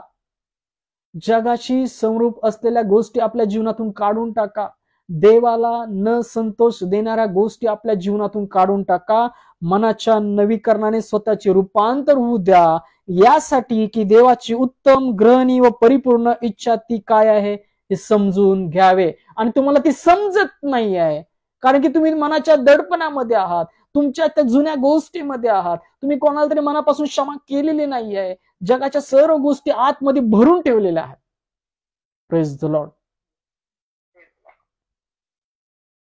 जगाशी समरूप असलेल्या गोष्टी आपल्या जीवनातून काढून टाका. देवाला न संतोष देणाऱ्या गोष्टी आपल्या जीवनातून काढून टाका. मनाच्या नवीकरणाने स्वतःचे रूपांतर होऊ द्या, यासाठी की देवाची उत्तम, ग्रहणीय व परिपूर्ण इच्छा ती काय आहे हे समजून घ्यावे. आणि तुम्हाला ती समजत नाही आहे, कारण की तुम्ही मनाच्या दडपणामध्ये आहात, तुमच्या त्या जुन्या गोष्टीमध्ये आहात. तुम्ही कोणाला तरी मनापासून क्षमा केलेली नाही आहे. जगाच्या सर्व गोष्टी आतमध्ये भरून ठेवलेल्या आहेत. Praise the Lord.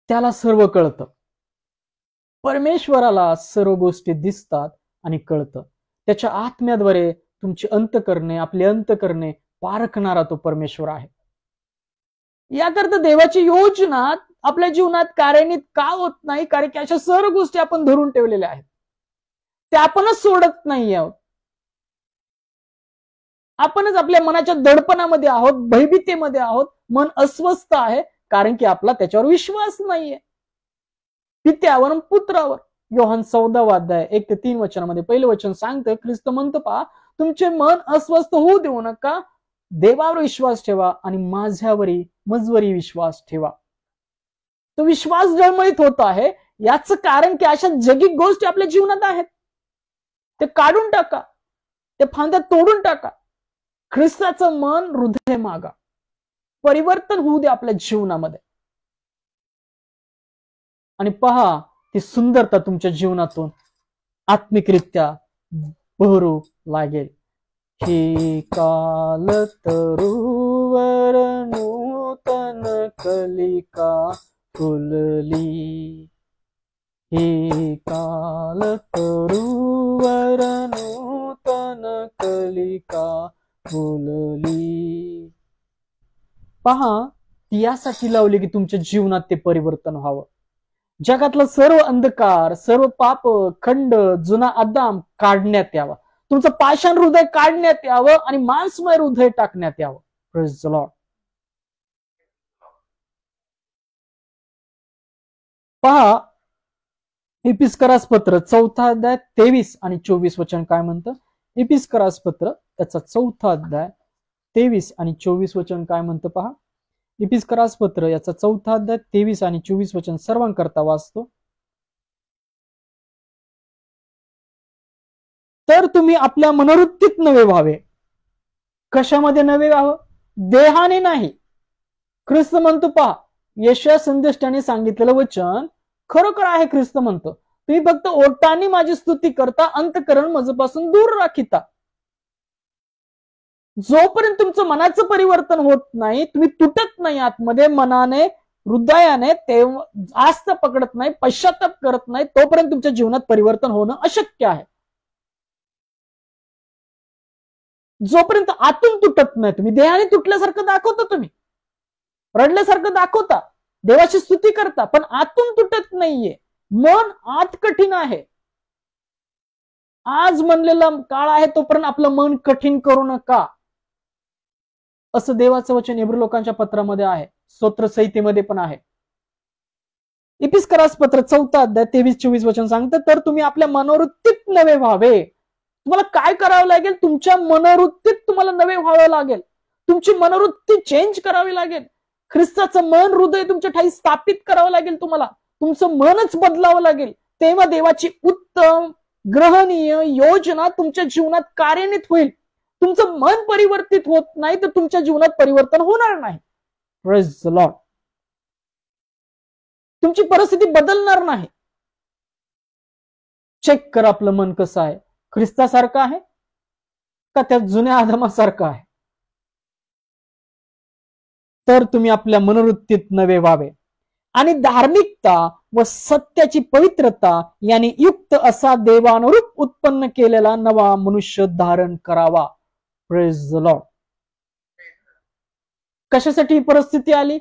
त्याला सर्व कळतं. परमेश्वराला सर्व गोष्टी दिसतात आणि कळतं. त्याच्या आत्म्याद्वारे तुमची अंतकरणे, आपले अंतकरणे पारखणारा तो परमेश्वर आहे. याकरता देवाची योजना आपल्या जीवनात कार्यान्वित का होत नाही? कारण की अशा सर्व गोष्टी आपण धरून ठेवलेल्या आहेत, त्या आपणच सोडत नाही आहोत. आपणच आपल्या मनाच्या दडपणामध्ये आहोत, भयभीतीमध्ये आहोत, मन अस्वस्थ आहे, कारण की आपला त्याच्यावर विश्वास नाहीये. पित्यावर, पुत्रावर. योहान 14 अध्याय 1 ते 3 वचनामध्ये पहिलं वचन सांगतं, ख्रिस्त म्हणतो, पहा, तुमचे मन अस्वस्थ होऊ देऊ नका, देवावर विश्वास ठेवा आणि मजवरी विश्वास ठेवा. तो विश्वास जळमळीत होत आहे, याचं कारण की अशा जगिक गोष्टी आपल्या जीवनात आहेत. ते काढून टाका, ते फांद्या तोडून टाका. ख्रिस्ताचं मन, हृदय मागा. परिवर्तन होऊ दे आपल्या जीवनामध्ये. आणि पहा, ती सुंदरता तुमच्या जीवनातून आत्मिकरित्या बहरू लागेल. ही काल तरुवर नूतन कलिका फुलली. ही काल तरुवर नूतन कलिका फुलली. पहा, ती यासाठी लावली की तुमच्या जीवनात ते परिवर्तन व्हावं. जगातलं सर्व अंधकार, सर्व पाप, खंड, जुना आदाम काढण्यात यावा. तुमचं पाषाण हृदय काढण्यात यावं आणि मांसमय हृदय टाकण्यात यावं. Praise the Lord. पहा, इपिस्करास पत्र 4 अध्याय 23 आणि 24 वचन काय म्हणतं? इपिस्करास पत्र त्याचा 4 अध्याय 23 आणि 24 वचन काय म्हणतं? पहा, इपिस्करास पत्र याचा 4 अध्याय 23 आणि 24 वचन सर्वांकरता वाचतो. तर तुम्ही आपल्या मनोवृत्तीत नवे व्हावे. कशामध्ये नवे व्हावं? देहाने नाही. ख्रिस्त म्हणतो, पहा, यशया संदेष्टाने सांगितलेलं वचन खरोखर आहे. ख्रिस्त म्हणतो, तुम्ही फक्त ओठांनी माझी स्तुती करता, अंतकरण माझपासून दूर राखिता. जोपर्यंत तुमचं मनाचं परिवर्तन होत नाही, तुम्ही तुटत नाही आतमध्ये मनाने, हृदयाने, ते जास्त पकडत नाही, पश्चाताप करत नाही, तोपर्यंत तुमच्या जीवनात परिवर्तन होणं अशक्य आहे. जोपर्यंत आतून तुटत नाही, तुम्ही देहाने तुटल्यासारखं दाखवता, तुम्ही रडल्यासारखं दाखवता, देवाची स्तुती करता, पण आतून तुटत नाहीये. मन आत कठीण आहे. आज म्हणलेला काळ आहे तोपर्यंत आपलं मन कठीण करू नका, असं देवाचं वचन इब्री लोकांच्या पत्रामध्ये आहे, स्तोत्र संहितेमध्ये पण आहे. इपिस्करास पत्र 4 अध्याय 23-24 वचन सांगतं, तर तुम्ही आपल्या मनोवृत्तीत नवे व्हावे. तुम्हाला काय करावं लागेल? तुमच्या मनोवृत्तीत तुम्हाला नवे व्हावं लागेल. तुमची मनोवृत्ती चेंज करावी लागेल. ख्रिस्ताचं मन, हृदय तुमच्या ठाई स्थापित करावं लागेल. तुम्हाला तुमचं मनच बदलावं लागेल. तेव्हा देवाची उत्तम ग्रहणीय योजना तुमच्या जीवनात कार्यान्वित होईल. तुमचं मन परिवर्तित होत नाही तर तुमच्या जीवनात परिवर्तन होणार नाही. Praise the Lord. तुमची परिस्थिती बदलणार नाही. चेक करा आपलं मन कसं आहे. ख्रिस्तासारखं आहे का त्या जुन्या आदमासारखं आहे? तर तुम्ही आपल्या मनोवृत्तीत नवे व्हावे आणि धार्मिकता व सत्याची पवित्रता यांनी युक्त असा देवानुरूप उत्पन्न केलेला नवा मनुष्य धारण करावा. Praise the Lord. कशासाठी ही परिस्थिती आली?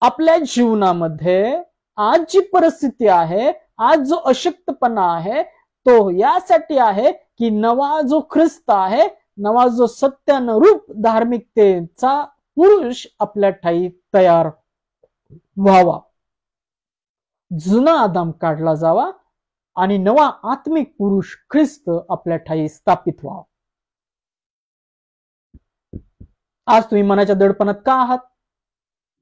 आपल्या जीवनामध्ये आज जी परिस्थिती आहे, आज जो अशक्तपणा आहे, तो यासाठी आहे की नवा जो ख्रिस्त आहे, नवा जो सत्यानुरूप धार्मिकतेचा पुरुष आपल्या ठाई तयार व्हावा. जुना आदाम काढला जावा आणि नवा आत्मिक पुरुष ख्रिस्त आपल्या ठाई स्थापित व्हावा. आज तुम्ही मनाच्या दडपणात का आहात?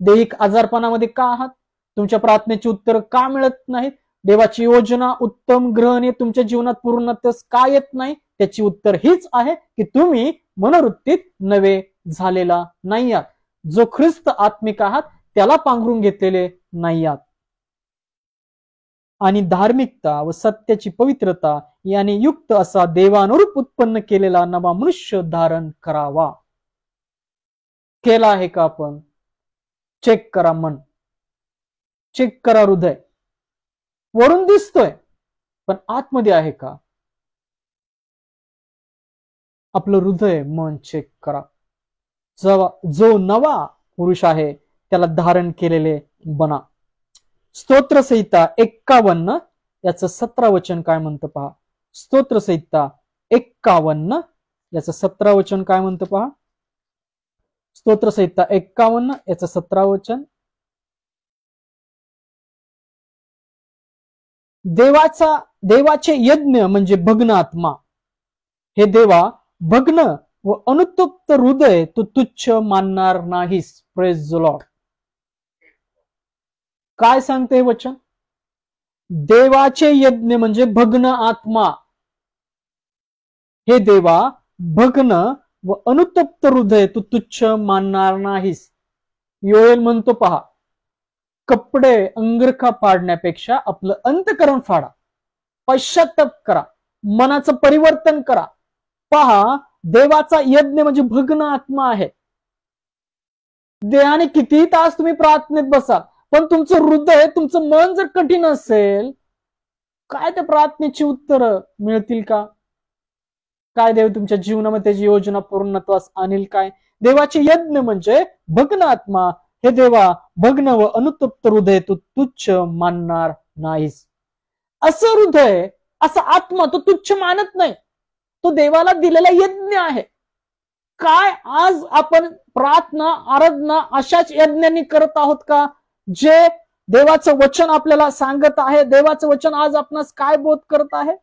दैहिक आजारपणामध्ये का आहात? तुमच्या प्रार्थनेची उत्तर का मिळत नाहीत? देवाची योजना उत्तम ग्रहणे तुमच्या जीवनात पूर्णतः का येत नाही? त्याची उत्तर हीच आहे की तुम्ही मनोवृत्तीत नवे झालेला नाही आहात. जो ख्रिस्त आत्मिक आहात त्याला पांघरून घेतलेले नाही आहात. आणि धार्मिकता व सत्याची पवित्रता याने युक्त असा देवानुरूप उत्पन्न केलेला नवा मनुष्य धारण करावा. केला आहे का आपण? चेक करा मन, चेक करा हृदय. वरून दिसतोय पण आतमध्ये आहे का? आपलं हृदय, मन चेक करा. जो नवा पुरुष आहे त्याला धारण केलेले बना. स्तोत्र संहिता 51 याचं 17 वचन काय म्हणतं पहा. स्तोत्र संहिता 51 याचं 17 वचन काय म्हणतं पहा. स्तोत्र संहिता 51 याचं 17 वचन. देवाचे यज्ञ म्हणजे भग्न आत्मा. हे देवा, भग्न व अनुतप्त हृदय तू तुच्छ मानणार नाहीस. Praise the Lord. काय सांगते वचन? देवाचे यज्ञ म्हणजे भग्न आत्मा. हे देवा, भग्न व अनुतप्त हृदय तू तुच्छ मानणार नाहीस. योएल म्हणतो पहा, कपडे अंगरखा पाडण्यापेक्षा आपलं अंतःकरण फाडा, पश्चाताप करा, मनाचं परिवर्तन करा. पहा, देवाचा यज्ञ म्हणजे भग्न आत्मा आहे. देहाने किती तास तुम्ही प्रार्थनेत बसा, पण तुमचं हृदय, तुमचं मन जर कठीण असेल, काय त्या प्रार्थनेची उत्तर मिळतील का? काय देव तुमच्या जीवनामध्ये त्याची योजना पूर्णत्वास आणील काय? देवाचे यज्ञ म्हणजे भग्न आत्मा. हे देवा, भग्न व अनुतप्त हृदय तू तुच्छ मानणार नाहीस. असं हृदय, असा आत्मा तो तुच्छ मानत नाही. तो देवाला दिलेला यज्ञ आहे. काय आज आपण प्रार्थना, आराधना अशाच यज्ञांनी करत आहोत का? जे देवाचं वचन आपल्याला सांगत आहे. देवाचं वचन आज आपणास काय बोध करत आहे?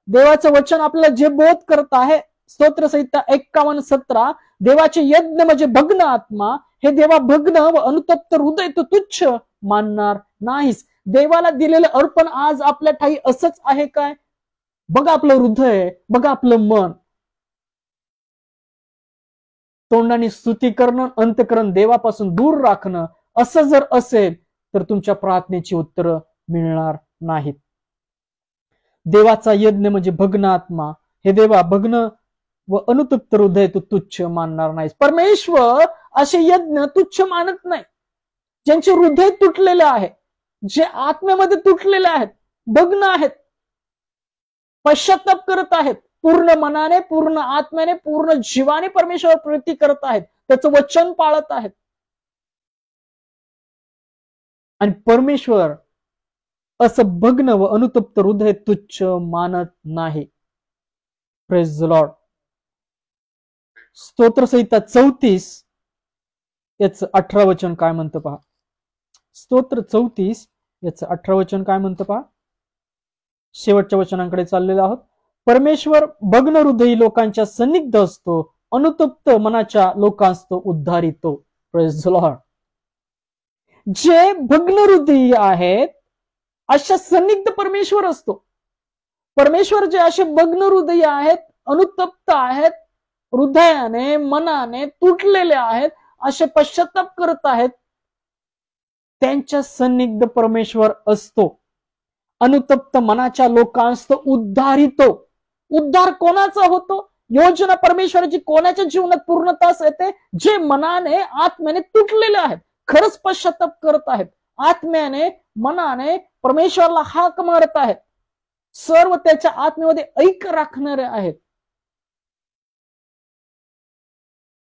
देवाचं वचन आपल्याला जे बोध करत आहे, स्तोत्र संहिता 51:17, देवाचे यज्ञ म्हणजे भग्न आत्मा. हे देवा, भग्न व अनुतप्त हृदय तू तुच्छ मानणार नाहीस. देवाला दिलेलं अर्पण आज आपल्या ठाई असंच आहे काय? बघा आपलं हृदय, बघा आपलं मन. तोंडाने स्तुती करणं, अंतःकरण देवापासून दूर राखणं, असं जर असेल तर तुमच्या प्रार्थनेची उत्तरं मिळणार नाहीत. देवाचा यज्ञ म्हणजे भग्न आत्मा. हे देवा, भग्न व अनुतप्त हृदय तू तुच्छ मानणार नाहीस. परमेश्वर असे यज्ञ तुच्छ मानत नाही. ज्यांचे हृदय तुटलेले आहे, जे आत्म्यामध्ये तुटलेले आहेत, भग्न आहेत, पश्चाताप करत आहेत, पूर्ण मनाने, पूर्ण आत्म्याने, पूर्ण जीवाने परमेश्वर प्रीती करत आहेत, त्याचं वचन पाळत आहेत. आणि परमेश्वर असं भग्न व अनुतप्त हृदय तुच्छ मानत नाही. Praise the Lord. स्तोत्रसंहिता 34 याचं 18 वचन काय म्हणतं पहा. स्तोत्र 34 याचं 18 वचन काय म्हणतं पहा. शेवटच्या वचनांकडे चाललेलो आहोत. परमेश्वर भग्न हृदयी लोकांच्या सन्निग्ध असतो, अनुतप्त मनाच्या लोकांस तो उद्धारितो. Praise the Lord. जे भग्न हृदयी आहेत अशा सन्निग्ध परमेश्वर असतो. परमेश्वर जे असे भग्न हृदयी आहेत, अनुतप्त आहेत, हृदयाने मनाने तुटलेले आहेत, असे पश्चाताप करत आहेत, त्यांच्या सन्निग्ध परमेश्वर असतो. अनुतप्त मनाच्या लोकांस तो उद्धारितो. उद्धार कोणाचा होतो? योजना परमेश्वराची कोणाच्या जीवनात पूर्णतास येते? जे मनाने आत्म्याने तुटलेले आहेत, खरंच पश्चाताप करत आहेत, आत्म्याने मनाने परमेश्वराला हाक मारत आहेत, सर्व त्याच्या आत्म्यामध्ये ऐक्य राखणारे आहेत.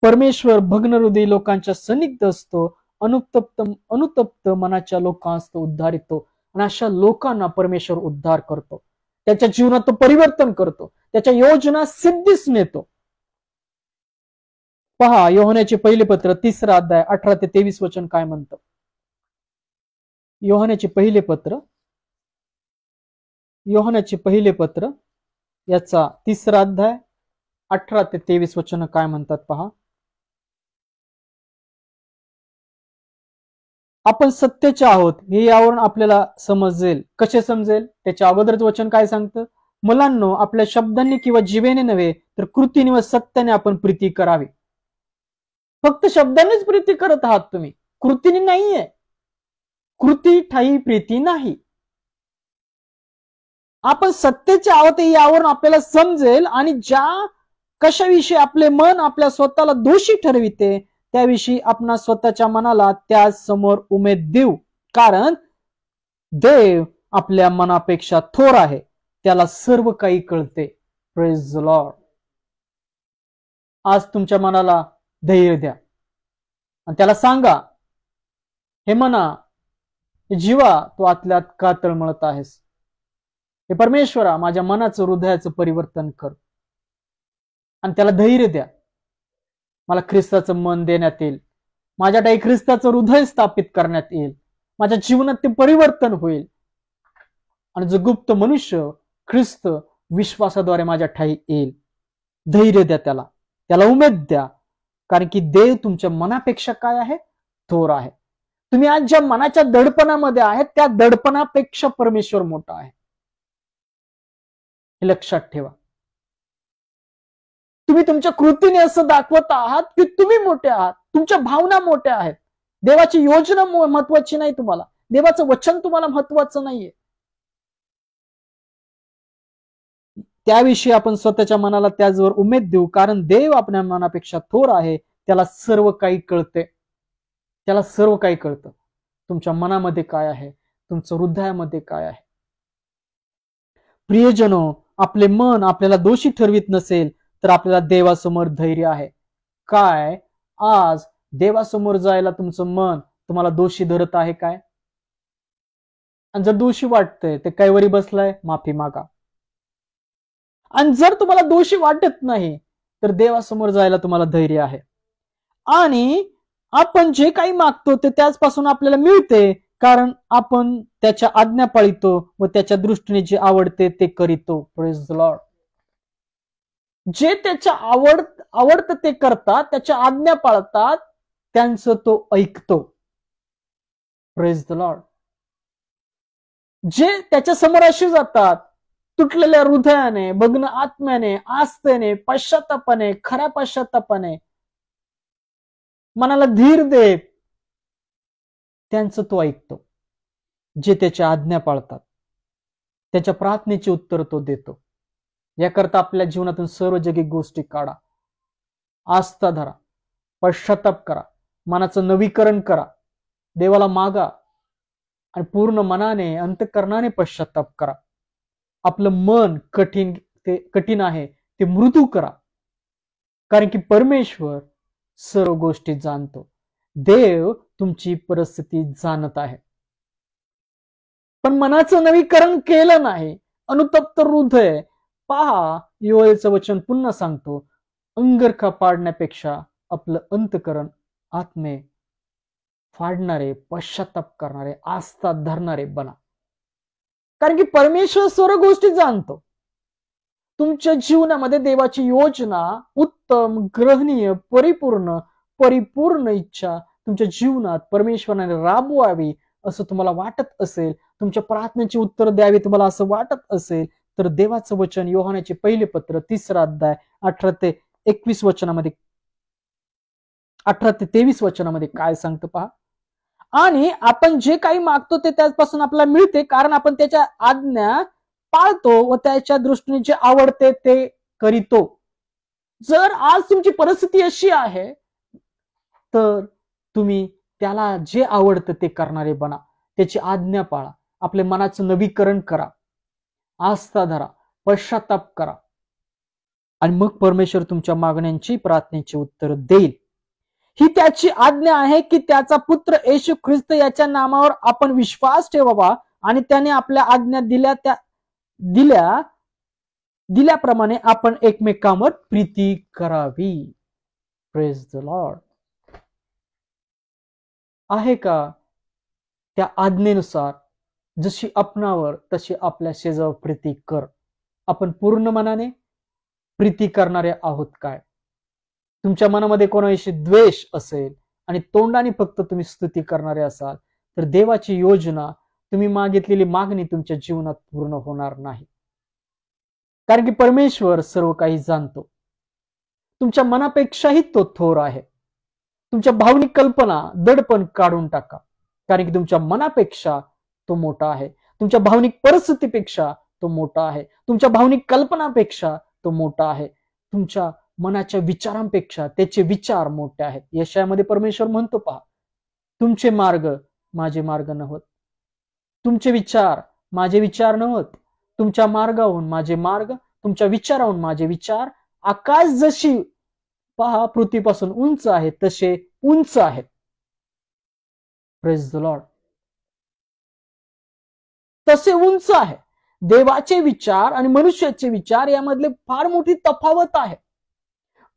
परमेश्वर भग्न हृदयी लोकांच्या सन्निग्ध असतो, अनुतप्त मनाच्या लोकांस तो उद्धारितो. आणि अशा लोकांना परमेश्वर उद्धार करतो, त्याच्या जीवनात तो परिवर्तन करतो, त्याच्या योजना सिद्धीस नेतो. पहा योहानाचे पहिले पत्र 3 अध्याय 18 ते 23 वचन काय म्हणतं. योहानाचे पहिले पत्र याचा 3 अध्याय 18 ते 23 वचन काय म्हणतात पहा. आपण सत्याचे आहोत हे यावरून आपल्याला समजेल. कसे समजेल? त्याच्या अगोदरच वचन काय सांगतं. मुलांनो, आपल्या शब्दांनी किंवा जीवेने नव्हे तर कृतीने व सत्याने आपण प्रीती करावी. फक्त शब्दांनीच प्रीती करत आहात तुम्ही, कृतीने नाहीये. कृती ठाई प्रीती नाही. आपण सत्याचे आहोत यावरून आपल्याला समजेल. आणि ज्या कशाविषयी आपले मन आपल्या स्वतःला दोषी ठरविते त्याविषयी आपण स्वतःच्या मनाला त्या समोर उमेद देऊ, कारण देव आपल्या मनापेक्षा थोर आहे, त्याला सर्व काही कळते. Praise the Lord. आज तुमच्या मनाला धैर्य द्या आणि त्याला सांगा, हे मना, हे जीवा, तू आतल्यात का तळमळत आहेस? हे परमेश्वरा, माझ्या मनाचं हृदयाचं परिवर्तन कर. आणि त्याला धैर्य द्या. मला ख्रिस्ताचं मन देण्यात येईल, माझ्या ठाई ख्रिस्ताचं हृदय स्थापित करण्यात येईल, माझ्या जीवनात ते परिवर्तन होईल. आणि जो गुप्त मनुष्य ख्रिस्त विश्वासाद्वारे माझ्या ठाई येईल. धैर्य द्या त्याला, त्याला उमेद द्या, कारण की देव तुमच्या मनापेक्षा काय आहे? थोर आहे. तुम्ही आज ज्या मनाच्या दडपणामध्ये आहेत त्या दडपणापेक्षा परमेश्वर मोठा आहे, हे लक्षात ठेवा. तुम्ही तुमच्या कृतीने असं दाखवत आहात की तुम्ही मोठे आहात, तुमच्या भावना मोठ्या आहेत. देवाची योजना महत्वाची नाही, तुम्हाला देवाचं वचन तुम्हाला महत्वाचं नाहीये. त्याविषयी आपण स्वतःच्या मनाला त्याचवर उमेद देऊ, कारण देव आपल्या मनापेक्षा थोर आहे, त्याला सर्व काही कळते. त्याला सर्व काही कळतं. तुमच्या मनामध्ये काय आहे, तुमच्या हृदयामध्ये काय आहे. प्रियजनो, आपले मन आपल्याला दोषी ठरवित नसेल तर आपल्याला देवासमोर धैर्य आहे. काय आज देवासमोर जायला तुमचं मन तुम्हाला दोषी धरत आहे काय? आणि जर दोषी वाटतंय ते कैवरी बसलाय, माफी मागा. आणि जर तुम्हाला दोषी वाटत नाही तर देवासमोर जायला तुम्हाला धैर्य आहे. आणि आपण जे काही मागतो ते त्याचपासून आपल्याला मिळते, कारण आपण त्याच्या आज्ञा पाळितो व त्याच्या दृष्टीने जे आवडते ते करीतो. Praise the Lord. जे त्याच्या आवडतं ते करतात, त्याच्या आज्ञा पाळतात, त्यांचं तो ऐकतो. Praise the Lord. जे त्याच्या समोर अशी जातात तुटलेल्या हृदयाने, भग्न आत्म्याने, आस्थेने, पश्चातापाने, खऱ्या पश्चातापाने, मनाला धीर देत, त्यांचं तो ऐकतो. जे त्याच्या आज्ञा पाळतात त्याच्या प्रार्थनेचे उत्तर तो देतो. याकरता आपल्या जीवनातून सर्व जगी गोष्टी काढा, आस्था धरा, पश्चाताप करा, मनाचं नवीकरण करा, देवाला मागा आणि पूर्ण मनाने अंतःकरणाने पश्चाताप करा. आपलं मन कठीण आहे ते मृदू करा, कारण की परमेश्वर सर्व गोष्टी जाणतो. देव तुमची परिस्थिती जाणत आहे. पण मनाचं नवीकरण केलं नाही, अनुतप्त हृदय. पहा, योएलचं वचन पुन्हा सांगतो, अंगरखा पाडण्यापेक्षा आपलं अंतकरण आत्मे फाडणारे, पश्चाताप करणारे, आस्था धरणारे बना. कारण की परमेश्वर सर्व गोष्टी जाणतो. तुमच्या जीवनामध्ये देवाची योजना उत्तम, ग्रहणीय, परिपूर्ण इच्छा तुमच्या जीवनात परमेश्वराने राबवावी असं तुम्हाला वाटत असेल, तुमच्या प्रार्थनेची उत्तर द्यावी तुम्हाला असं वाटत असेल, तर देवाचं वचन योहानाचे पहिले पत्र 3 अध्याय 18 ते 21 वचनामध्ये 18 ते 23 वचनामध्ये काय सांगतं पहा. आणि आपण जे काही मागतो ते त्यापासून आपल्याला मिळते, कारण आपण त्याच्या आज्ञा पाळतो व त्याच्या दृष्टीने जे आवडते ते करीतो. जर आज तुमची परिस्थिती अशी आहे, तर तुम्ही त्याला जे आवडतं ते करणारे बना, त्याची आज्ञा पाळा, आपल्या मनाचं नवीकरण करा, आस्था धरा, पश्चाताप करा, आणि मग परमेश्वर तुमच्या मागण्यांची, प्रार्थनेची उत्तर देईल. ही त्याची आज्ञा आहे की त्याचा पुत्र येशू ख्रिस्त याच्या नामावर आपण विश्वास ठेवावा आणि त्याने आपल्या आज्ञा दिल्याप्रमाणे आपण एकमेकांवर प्रीती करावी. Praise the Lord. आहे का त्या आज्ञेनुसार जशी आपणावर तशी आपल्या शेजावर प्रीती कर. आपण पूर्ण मनाने प्रीती करणारे आहोत काय? तुमच्या मनामध्ये कोणाविषयी द्वेष असेल आणि तोंडाने फक्त तुम्ही स्तुती करणारे असाल, तर देवाची योजना, तुम्ही मागितलेली मागणी तुमच्या जीवनात पूर्ण होणार नाही. कारण की परमेश्वर सर्व काही जाणतो. तुमच्या मनापेक्षाही तो थोर आहे. तुमच्या भावनिक कल्पना दडपण काढून टाका, कारण की तुमच्या मनापेक्षा तो मोठा आहे. तुमच्या भावनिक परिस्थितीपेक्षा तो मोठा आहे. तुमच्या भावनिक कल्पनापेक्षा तो मोठा आहे. तुमच्या मनाच्या विचारांपेक्षा त्याचे विचार मोठे आहेत. यशायामध्ये परमेश्वर म्हणतो पहा, तुमचे मार्ग माझे मार्ग नव्हत, तुमचे विचार माझे विचार नव्हत, तुमच्या मार्गाहून माझे मार्ग, तुमच्या विचाराहून माझे विचार, आकाश जशी पहा पृथ्वीपासून उंच आहे तसे उंच आहेत. Praise the Lord. तसे उंच आहे. देवाचे विचार आणि मनुष्याचे विचार यामधले फार मोठी तफावत आहे.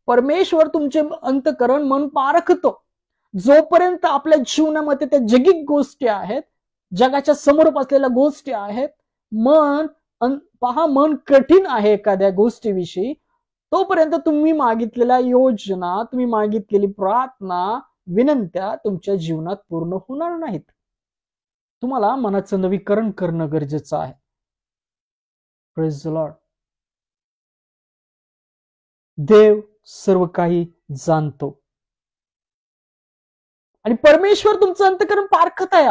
परमेश्वर तुमचे अंतकरण मन पारखतो. जोपर्यंत आपल्या जीवनामध्ये त्या जगिक गोष्टी आहेत, जगाच्या समोर असलेल्या गोष्टी आहेत, मन कठीण आहे एखाद्या गोष्टीविषयी, तोपर्यंत तुम्ही मागितलेल्या योजना, तुम्ही मागितलेली प्रार्थना, विनंत्या तुमच्या जीवनात पूर्ण होणार नाहीत. तुम्हाला मनाचं नवीकरण करणं गरजेचं आहे. Praise the Lord. देव सर्व काही जाणतो आणि परमेश्वर तुमचं अंतःकरण पारखत आहे.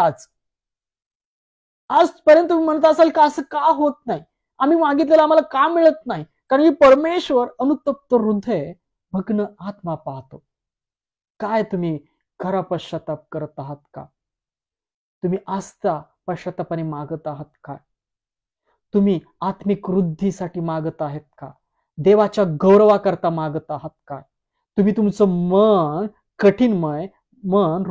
आजपर्यंत तुम्ही म्हणत असाल का असं का होत नाही, आम्ही मागितलेलं आम्हाला का मिळत नाही? कारण की परमेश्वर अनुतप्त हृदय, भग्न आत्मा पाहतो. काय तुम्ही खरा पश्चाताप करत आहात का? तुम्ही आस्था पश्चातापाने मागत आहात का? तुम्ही आत्मिक वृद्धीसाठी मागत आहेत का? देवाच्या गौरवाकरता मागत आहात का? तुम्ही तुमचं मन कठीणमय, मन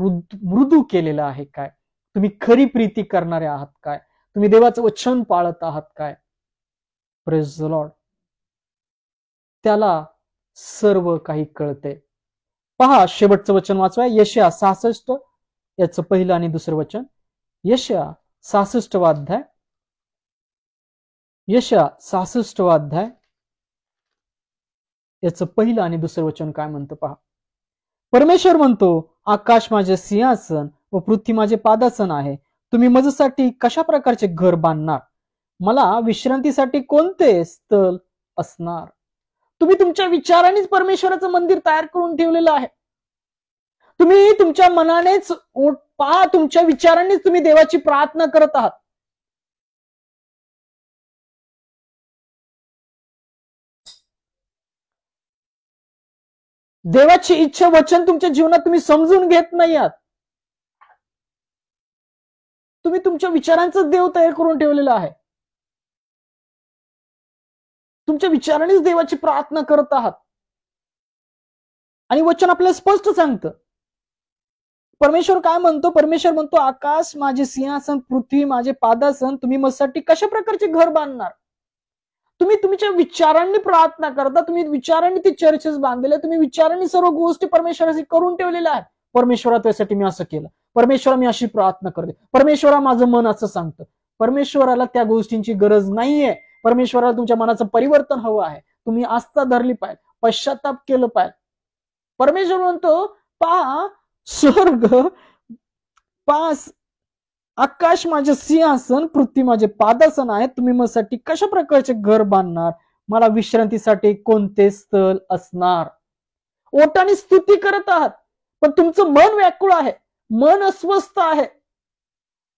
मृदू केलेलं आहे काय? तुम्ही खरी प्रीती करणारे आहात काय? तुम्ही देवाचं वचन पाळत आहात काय? Praise the Lord. त्याला सर्व काही कळते. पहा, शेवटचं वचन वाचवा, यशया 66 याचं पहिलं आणि दुसरं वचन. यशया 66 अध्याय, यशया 66 अध्याय याचं पहिलं आणि दुसरं वचन काय म्हणतं पहा. परमेश्वर म्हणतो, आकाश माझे सिंहासन व पृथ्वी माझे पादासन आहे. तुम्ही माझ्यासाठी कशा प्रकारचे घर बांधणार? मला विश्रांतीसाठी कोणते स्थळ असणार? तुम्ही तुमच्या विचारानेच परमेश्वराचं मंदिर तयार करून ठेवलेलं आहे. तुम्ही तुमच्या मनानेच पहा, तुमच्या विचारानेच तुम्ही देवाची प्रार्थना करत आहात. देवाची इच्छा वचन तुमच्या जीवनात तुम्ही समजून घेत नाही आहात. तुम्ही तुमच्या विचारांचं देव तयार करून ठेवलेला आहे. तुमच्या विचारानेच देवाची प्रार्थना करत आहात. आणि वचन आपल्याला स्पष्ट सांगतं. परमेश्वर काय म्हणतो? परमेश्वर म्हणतो, आकाश माझे सिंहासन, पृथ्वी माझे पादासन, तुम्ही माझ्यासाठी कशा प्रकारचे घर बांधणार? तुम्ही तुमच्या विचारांनी प्रार्थना करता, तुम्ही विचारांनी ते चर्चेस बांधलेले, तुम्ही विचारांनी सर्व गोष्टी परमेश्वराशी करून ठेवलेल्या आहेत. परमेश्वरा त्यासाठी मी असं केलं, परमेश्वरा मी अशी प्रार्थना करते, परमेश्वरा माझं मन असं सांगतं. परमेश्वराला त्या गोष्टींची गरज नाहीये. परमेश्वराला तुमच्या मनाचं परिवर्तन हवं आहे. तुम्ही आस्था धरली पाहिजे, पश्चाताप केलं पाहिजे. परमेश्वर म्हणतो, पहा स्वर्ग, पास आकाश माझे सिंहासन, पृथ्वी माझे पादासन आहे, तुम्ही माझ्यासाठी कशा प्रकारचे घर बांधणार? मला विश्रांतीसाठी कोणते स्थळ असणार? ओटाने स्तुती करत आहात, पण तुमचं मन व्याकुळ आहे, मन अस्वस्थ आहे.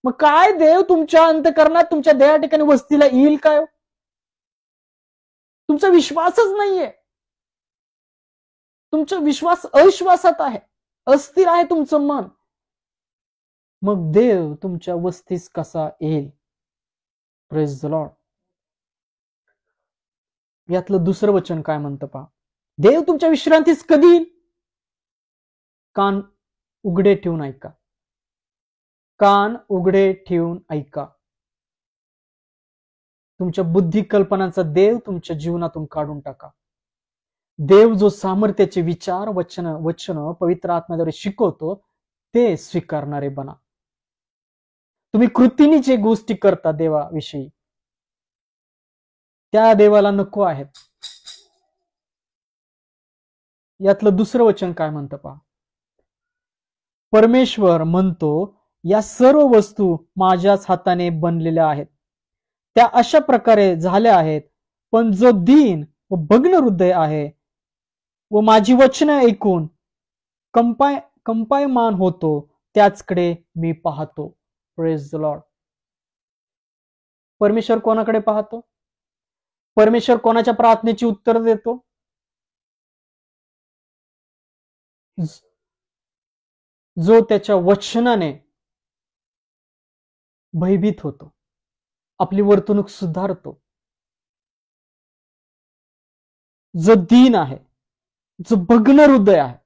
मग काय देव तुमच्या अंतःकरणात, तुमच्या देहा ठिकाणी वस्तीला येईल काय? तुमचा विश्वासच नाहीये. तुमचा विश्वास अविश्वासात आहे, अस्थिर आहे तुमचं मन. मग देव तुमच्या वस्तीस कसा येईल? Praise the Lord. यातलं दुसरं वचन काय म्हणतं पहा. देव तुमच्या विश्रांतीस कधी येईल? कान उघडे ठेवून ऐका. कान उघडे ठेवून ऐका. तुमच्या बुद्धी कल्पनांचा देव तुमच्या जीवनातून काढून टाका. देव जो सामर्थ्याचे विचार, वचन पवित्र आत्म्याद्वारे शिकवतो, ते स्वीकारणारे बना. तुम्ही कृतीने जे गोष्टी करता देवाविषयी, त्या देवाला नको आहेत. यातलं दुसरं वचन काय म्हणतं पहा. परमेश्वर म्हणतो, या सर्व वस्तू माझ्याच हाताने बनलेल्या आहेत, त्या अशा प्रकारे झाल्या आहेत, पण जो दीन व भग्न हृदय आहे व माझी वचनं ऐकून कंपायमान होतो, त्याचकडे मी पाहतो. Praise the Lord. परमेश्वर कोणाकडे पाहतो? परमेश्वर कोणाच्या प्रार्थनेची उत्तर देतो? जो त्याच्या वचनाने भयभीत होतो, आपली वर्तणूक सुधारतो, जो दीन आहे, जो भग्न हृदय आहे,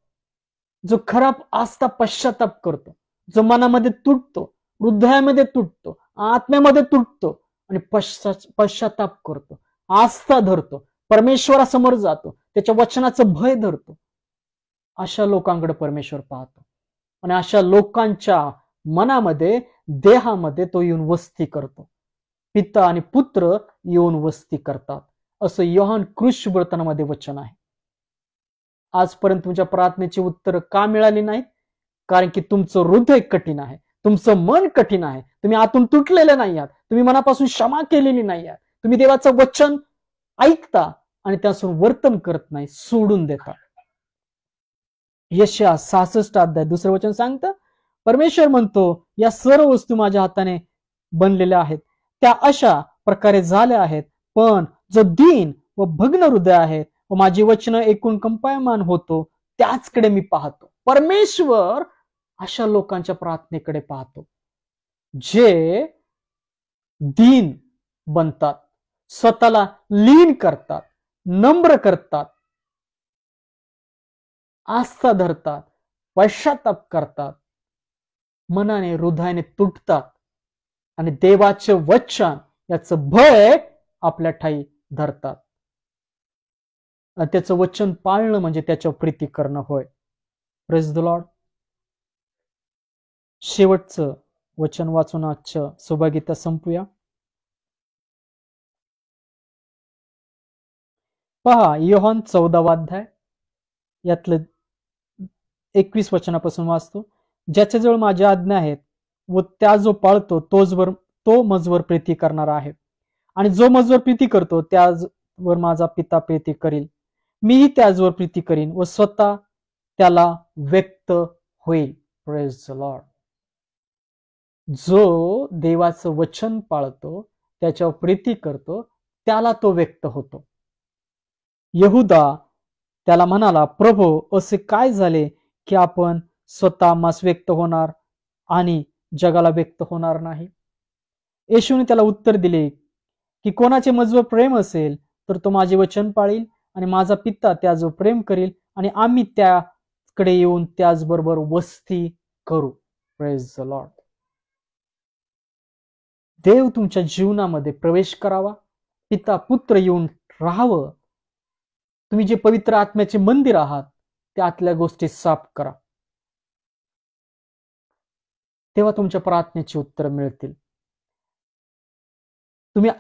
जो खराब आस्था पश्चाताप करतो, जो मनामध्ये तुटतो, हृदयामध्ये तुटतो, आत्म्यामध्ये तुटतो आणि पश्चाताप करतो, आस्था धरतो, परमेश्वरासमोर जातो, त्याच्या वचनाचं भय धरतो, अशा लोकांकडे परमेश्वर पाहतो. आणि अशा लोकांच्या मनामध्ये, देहामध्ये तो येऊन वस्ती करतो. पिता आणि पुत्र येऊन वस्ती करतात, असं योहान कृष्णवर्तनामध्ये वचन आहे. आजपर्यंत तुमच्या प्रार्थनेची उत्तर का मिळाली नाहीत? कारण की तुमचं हृदय कठीण आहे, तुमचं मन कठीण आहे, तुम्ही आतून तुटलेले नाही आहात, तुम्ही मनापासून क्षमा केलेली नाही आहात, तुम्ही देवाचं वचन ऐकता आणि त्यापासून वर्तन करत नाही, सोडून देता. यशया 66 अध्याय दुसरं वचन सांगतं, परमेश्वर म्हणतो, या सर्व वस्तू माझ्या हाताने बनलेल्या आहेत, त्या अशा प्रकारे झाल्या आहेत, पण जो दीन व भग्न हृदय आहे व माझी वचनं ऐकून कंपायमान होतो, त्याचकडे मी पाहतो. परमेश्वर अशा लोकांच्या प्रार्थनेकडे पाहतो, जे दीन बनतात, स्वतःला लीन करतात, नम्र करतात, आस्था धरतात, पश्चाताप करतात, मनाने हृदयाने तुटतात आणि देवाचे वचन याचं भय आपल्या ठाई धरतात. त्याचं वचन पाळणं म्हणजे त्याच्या प्रीती करणं होय. Praise the Lord. शेवटचं वचन वाचून आजचं सौभाग्यता संपूया. पहा, योहान 14 अध्याय यातलं 21 वचनापासून वाचतो. ज्याच्याजवळ माझ्या आज्ञा आहेत व त्या जो पाळतो तो मजवर प्रीती करणारा आहे, आणि जो मजवर प्रीती करतो त्यावर माझा पिता प्रीती करील, मीही त्याचवर प्रीती करीन व स्वतः त्याला व्यक्त होईल. Praise the Lord. जो देवाचं वचन पाळतो, त्याच्यावर प्रीती करतो, त्याला तो व्यक्त होतो. यहुदा त्याला म्हणाला, प्रभो, असे काय झाले की आपण स्वतः आम्हास व्यक्त होणार आणि जगाला व्यक्त होणार नाही? येशूने त्याला उत्तर दिले की कोणाचे मजवर प्रेम असेल तर तो माझे वचन पाळील, आणि माझा पिता त्याजवर प्रेम करील, आणि आम्ही त्याकडे येऊन त्याचबरोबर वस्ती करू. Praise the Lord. देव तुमच्या जीवनामध्ये प्रवेश करावा, पिता पुत्र येऊन राहावं. तुम्ही जे पवित्र आत्म्याचे मंदिर आहात त्यातल्या गोष्टी साफ करा, तेव्हा तुमच्या प्रार्थनेची उत्तर मिळतील. तुम्ही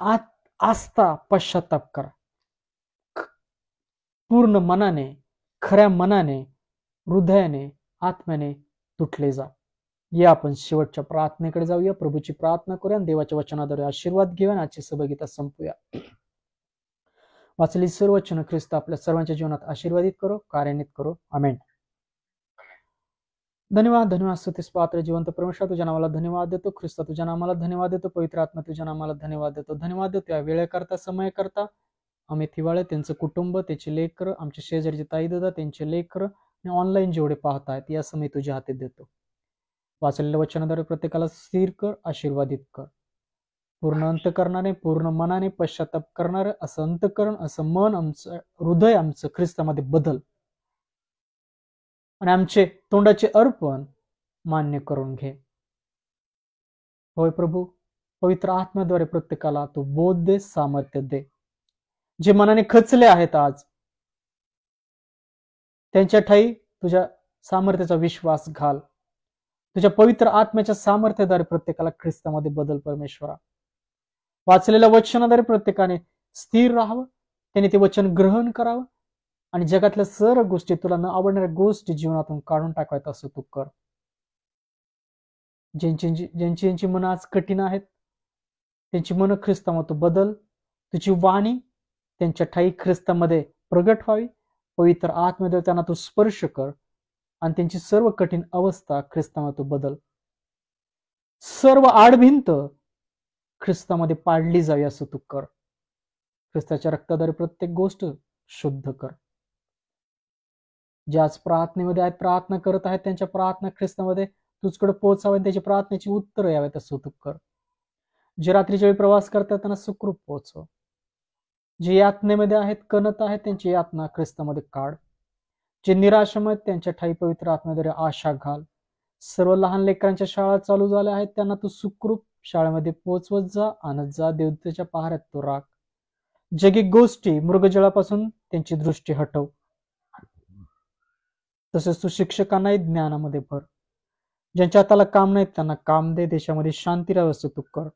आस्था पश्चाताप करा, पूर्ण मनाने, खऱ्या मनाने, हृदयाने, आत्म्याने तुटले जा. या आपण शेवटच्या प्रार्थनेकडे जाऊया. प्रभूची प्रार्थना करूया, देवाच्या वचनाद्वारे आशीर्वाद घेऊया. आजची सभेगीता संपूया. वाचलेली सर्व वचन ख्रिस्त आपल्या सर्वांच्या जीवनात आशीर्वादित करो, कार्यान्वित करो. आमेन. धन्यवाद, धन्यवाद, स्तुतीस पात्र जिवंत परमेश्वर, तुझ्या नावाला धन्यवाद देतो. ख्रिस्त तुझ्या नावाला धन्यवाद देतो. पवित्र आत्मा तुझ्या नावाला धन्यवाद देतो. धन्यवाद देतो या वेळेकरता, समयकरता. अमित हिवाळे, त्यांचं कुटुंब, त्याचे लेकर, आमच्या शेजारचे ताई दादा, त्यांचे लेकर आणि ऑनलाईन जेवढे पाहत आहेत या समय तुझ्या हातात देतो. वाचलेल्या वचनाद्वारे प्रत्येकाला स्थिर कर, आशीर्वादित कर. पूर्ण अंतकरणाने, पूर्ण मनाने पश्चाताप करणारं असं अंतकरण, असं मन, आमचं हृदय, आमचं ख्रिस्तामध्ये बदल, आणि आमचे तोंडाचे अर्पण मान्य करून घे. होय प्रभू, पवित्र आत्म्याद्वारे प्रत्येकाला तू बोध दे, सामर्थ्य दे. जे मनाने खचले आहेत आज, त्यांच्या ठाई तुझ्या सामर्थ्याचा विश्वास घाल. तुझ्या पवित्र आत्म्याच्या सामर्थ्याद्वारे प्रत्येकाला ख्रिस्तामध्ये बदल परमेश्वरा. वाचलेल्या वचनाद्वारे प्रत्येकाने स्थिर राहावं, त्यांनी ते वचन ग्रहण करावं, आणि जगातल्या सर्व गोष्टी, तुला न आवडणाऱ्या गोष्टी जीवनातून काढून टाकायचं असं तू कर. ज्यांची मनं आज कठीण आहेत त्यांची मनं ख्रिस्तामध्ये बदल. तुझी वाणी त्यांच्या ठाई ख्रिस्तामध्ये प्रगट व्हावी. पवित्र आत्म्याद्वारे त्यांना तू स्पर्श कर, आणि त्यांची सर्व कठीण अवस्था ख्रिस्तामध्ये बदल. सर्व आडभिंत ख्रिस्तामध्ये पाडली जावी असं तू कर. ख्रिस्ताच्या रक्ताद्वारे प्रत्येक गोष्ट शुद्ध कर. जे आज प्रार्थनेमध्ये आहेत, प्रार्थना करत आहेत, त्यांच्या प्रार्थना ख्रिस्तामध्ये तुझकडे पोहोचावे, त्याची प्रार्थनेची उत्तर यावेत असं तू कर. जे रात्रीच्या वेळी प्रवास करतात त्यांना सुखरूप पोहोचव. जे यातनेमध्ये आहेत, कणत आहेत, त्यांची यातना ख्रिस्तामध्ये काढ. जे निराशमय त्यांच्या ठाई पवित्र आत्म्याद्वारे आशा घाल. सर्व लहान लेकरांच्या शाळा चालू झाल्या आहेत, त्यांना तू सुखरूप शाळेमध्ये पोहोचवत जा, आणत जा. देवतेच्या पहाऱ्यात तू राख. जगी गोष्टी, मृगजळापासून त्यांची दृष्टी हटव. तसेच तू शिक्षकांनाही ज्ञानामध्ये भर. ज्यांच्या हाताला काम नाही त्यांना काम दे. देशामध्ये शांती राहावी असं तू कर.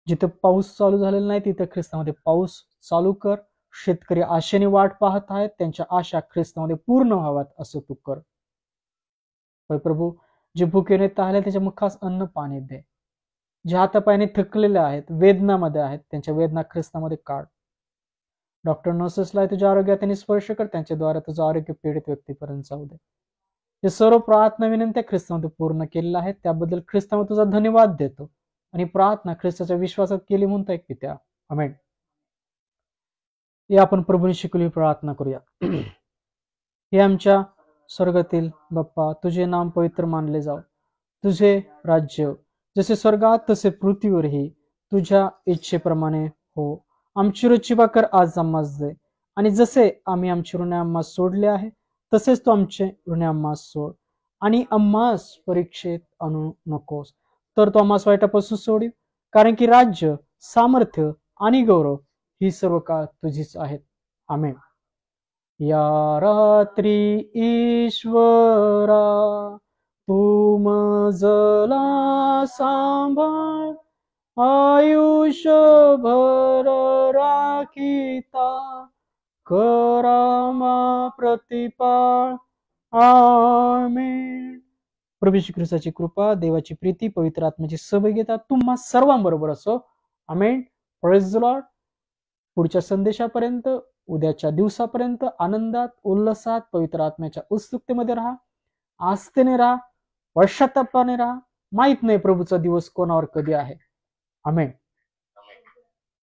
जिथे पाऊस चालू झालेला नाही तिथे ख्रिस्तामध्ये पाऊस चालू कर. शेतकरी आशेने वाट पाहत आहेत, त्यांच्या आशा ख्रिस्तामध्ये पूर्ण व्हाव्यात असं तू कर. होय प्रभू, जे भुकेने ताहले त्याच्या मुखास अन्न पाणी दे. जे हातापायाने थकलेले आहेत, वेदनामध्ये आहेत, त्यांच्या वेदना ख्रिस्तामध्ये काढ. डॉक्टर नर्सेसला तुझ्या आरोग्यात त्यांनी स्पर्श कर, त्यांच्याद्वारे तुझं आरोग्य पीडित व्यक्तीपर्यंत जाऊ दे. हे सर्व प्रार्थना विनंत्या ख्रिस्तामध्ये पूर्ण केलेल्या आहेत, त्याबद्दल ख्रिस्तामध्ये तुझा धन्यवाद देतो, आणि प्रार्थना ख्रिस्ताच्या विश्वासात केली म्हणता एक पित्या. आमेन. या आपण प्रभूने शिकवली प्रार्थना करूया. हे आमच्या स्वर्गातील बाप्पा, तुझे नाम पवित्र मानले जाव. तुझे राज्य जसे स्वर्गात तसे पृथ्वीवरही तुझ्या इच्छेप्रमाणे हो. आमची रोजची भाकर आज आम्हास दे, आणि जसे आम्ही आमचे ऋणी आम्हास सोडले आहे तसेच तू आमचे ऋणी आम्हास सोड, आणि आम्हास परीक्षेत आणू नकोस, तर तो आम्हास वाईटापासून सोडीव. कारण की राज्य, सामर्थ्य आणि गौरव ही सर्व काळ तुझीच आहेत. आमेन. या रात्री ईश्वरा तू मजला सांभाळ, आयुष्यभर राखीता करामा प्रतिपाळ. आमेन. प्रभू श्री ख्रिस्ताची कृपा, देवाची प्रीती, पवित्र आत्म्याची सहभागिता तुम्हा सर्वांबरोबर असो. आमेन. Praise the lord. पुढच्या संदेशापर्यंत, उद्याच्या दिवसापर्यंत आनंदात, उल्हासात, पवित्र आत्म्याच्या उत्सुकतेमध्ये राहा. आस्थेने राहा, पश्चातापाने राहा. माहित नाही प्रभूचा दिवस कोणावर कधी आहे. आमेन.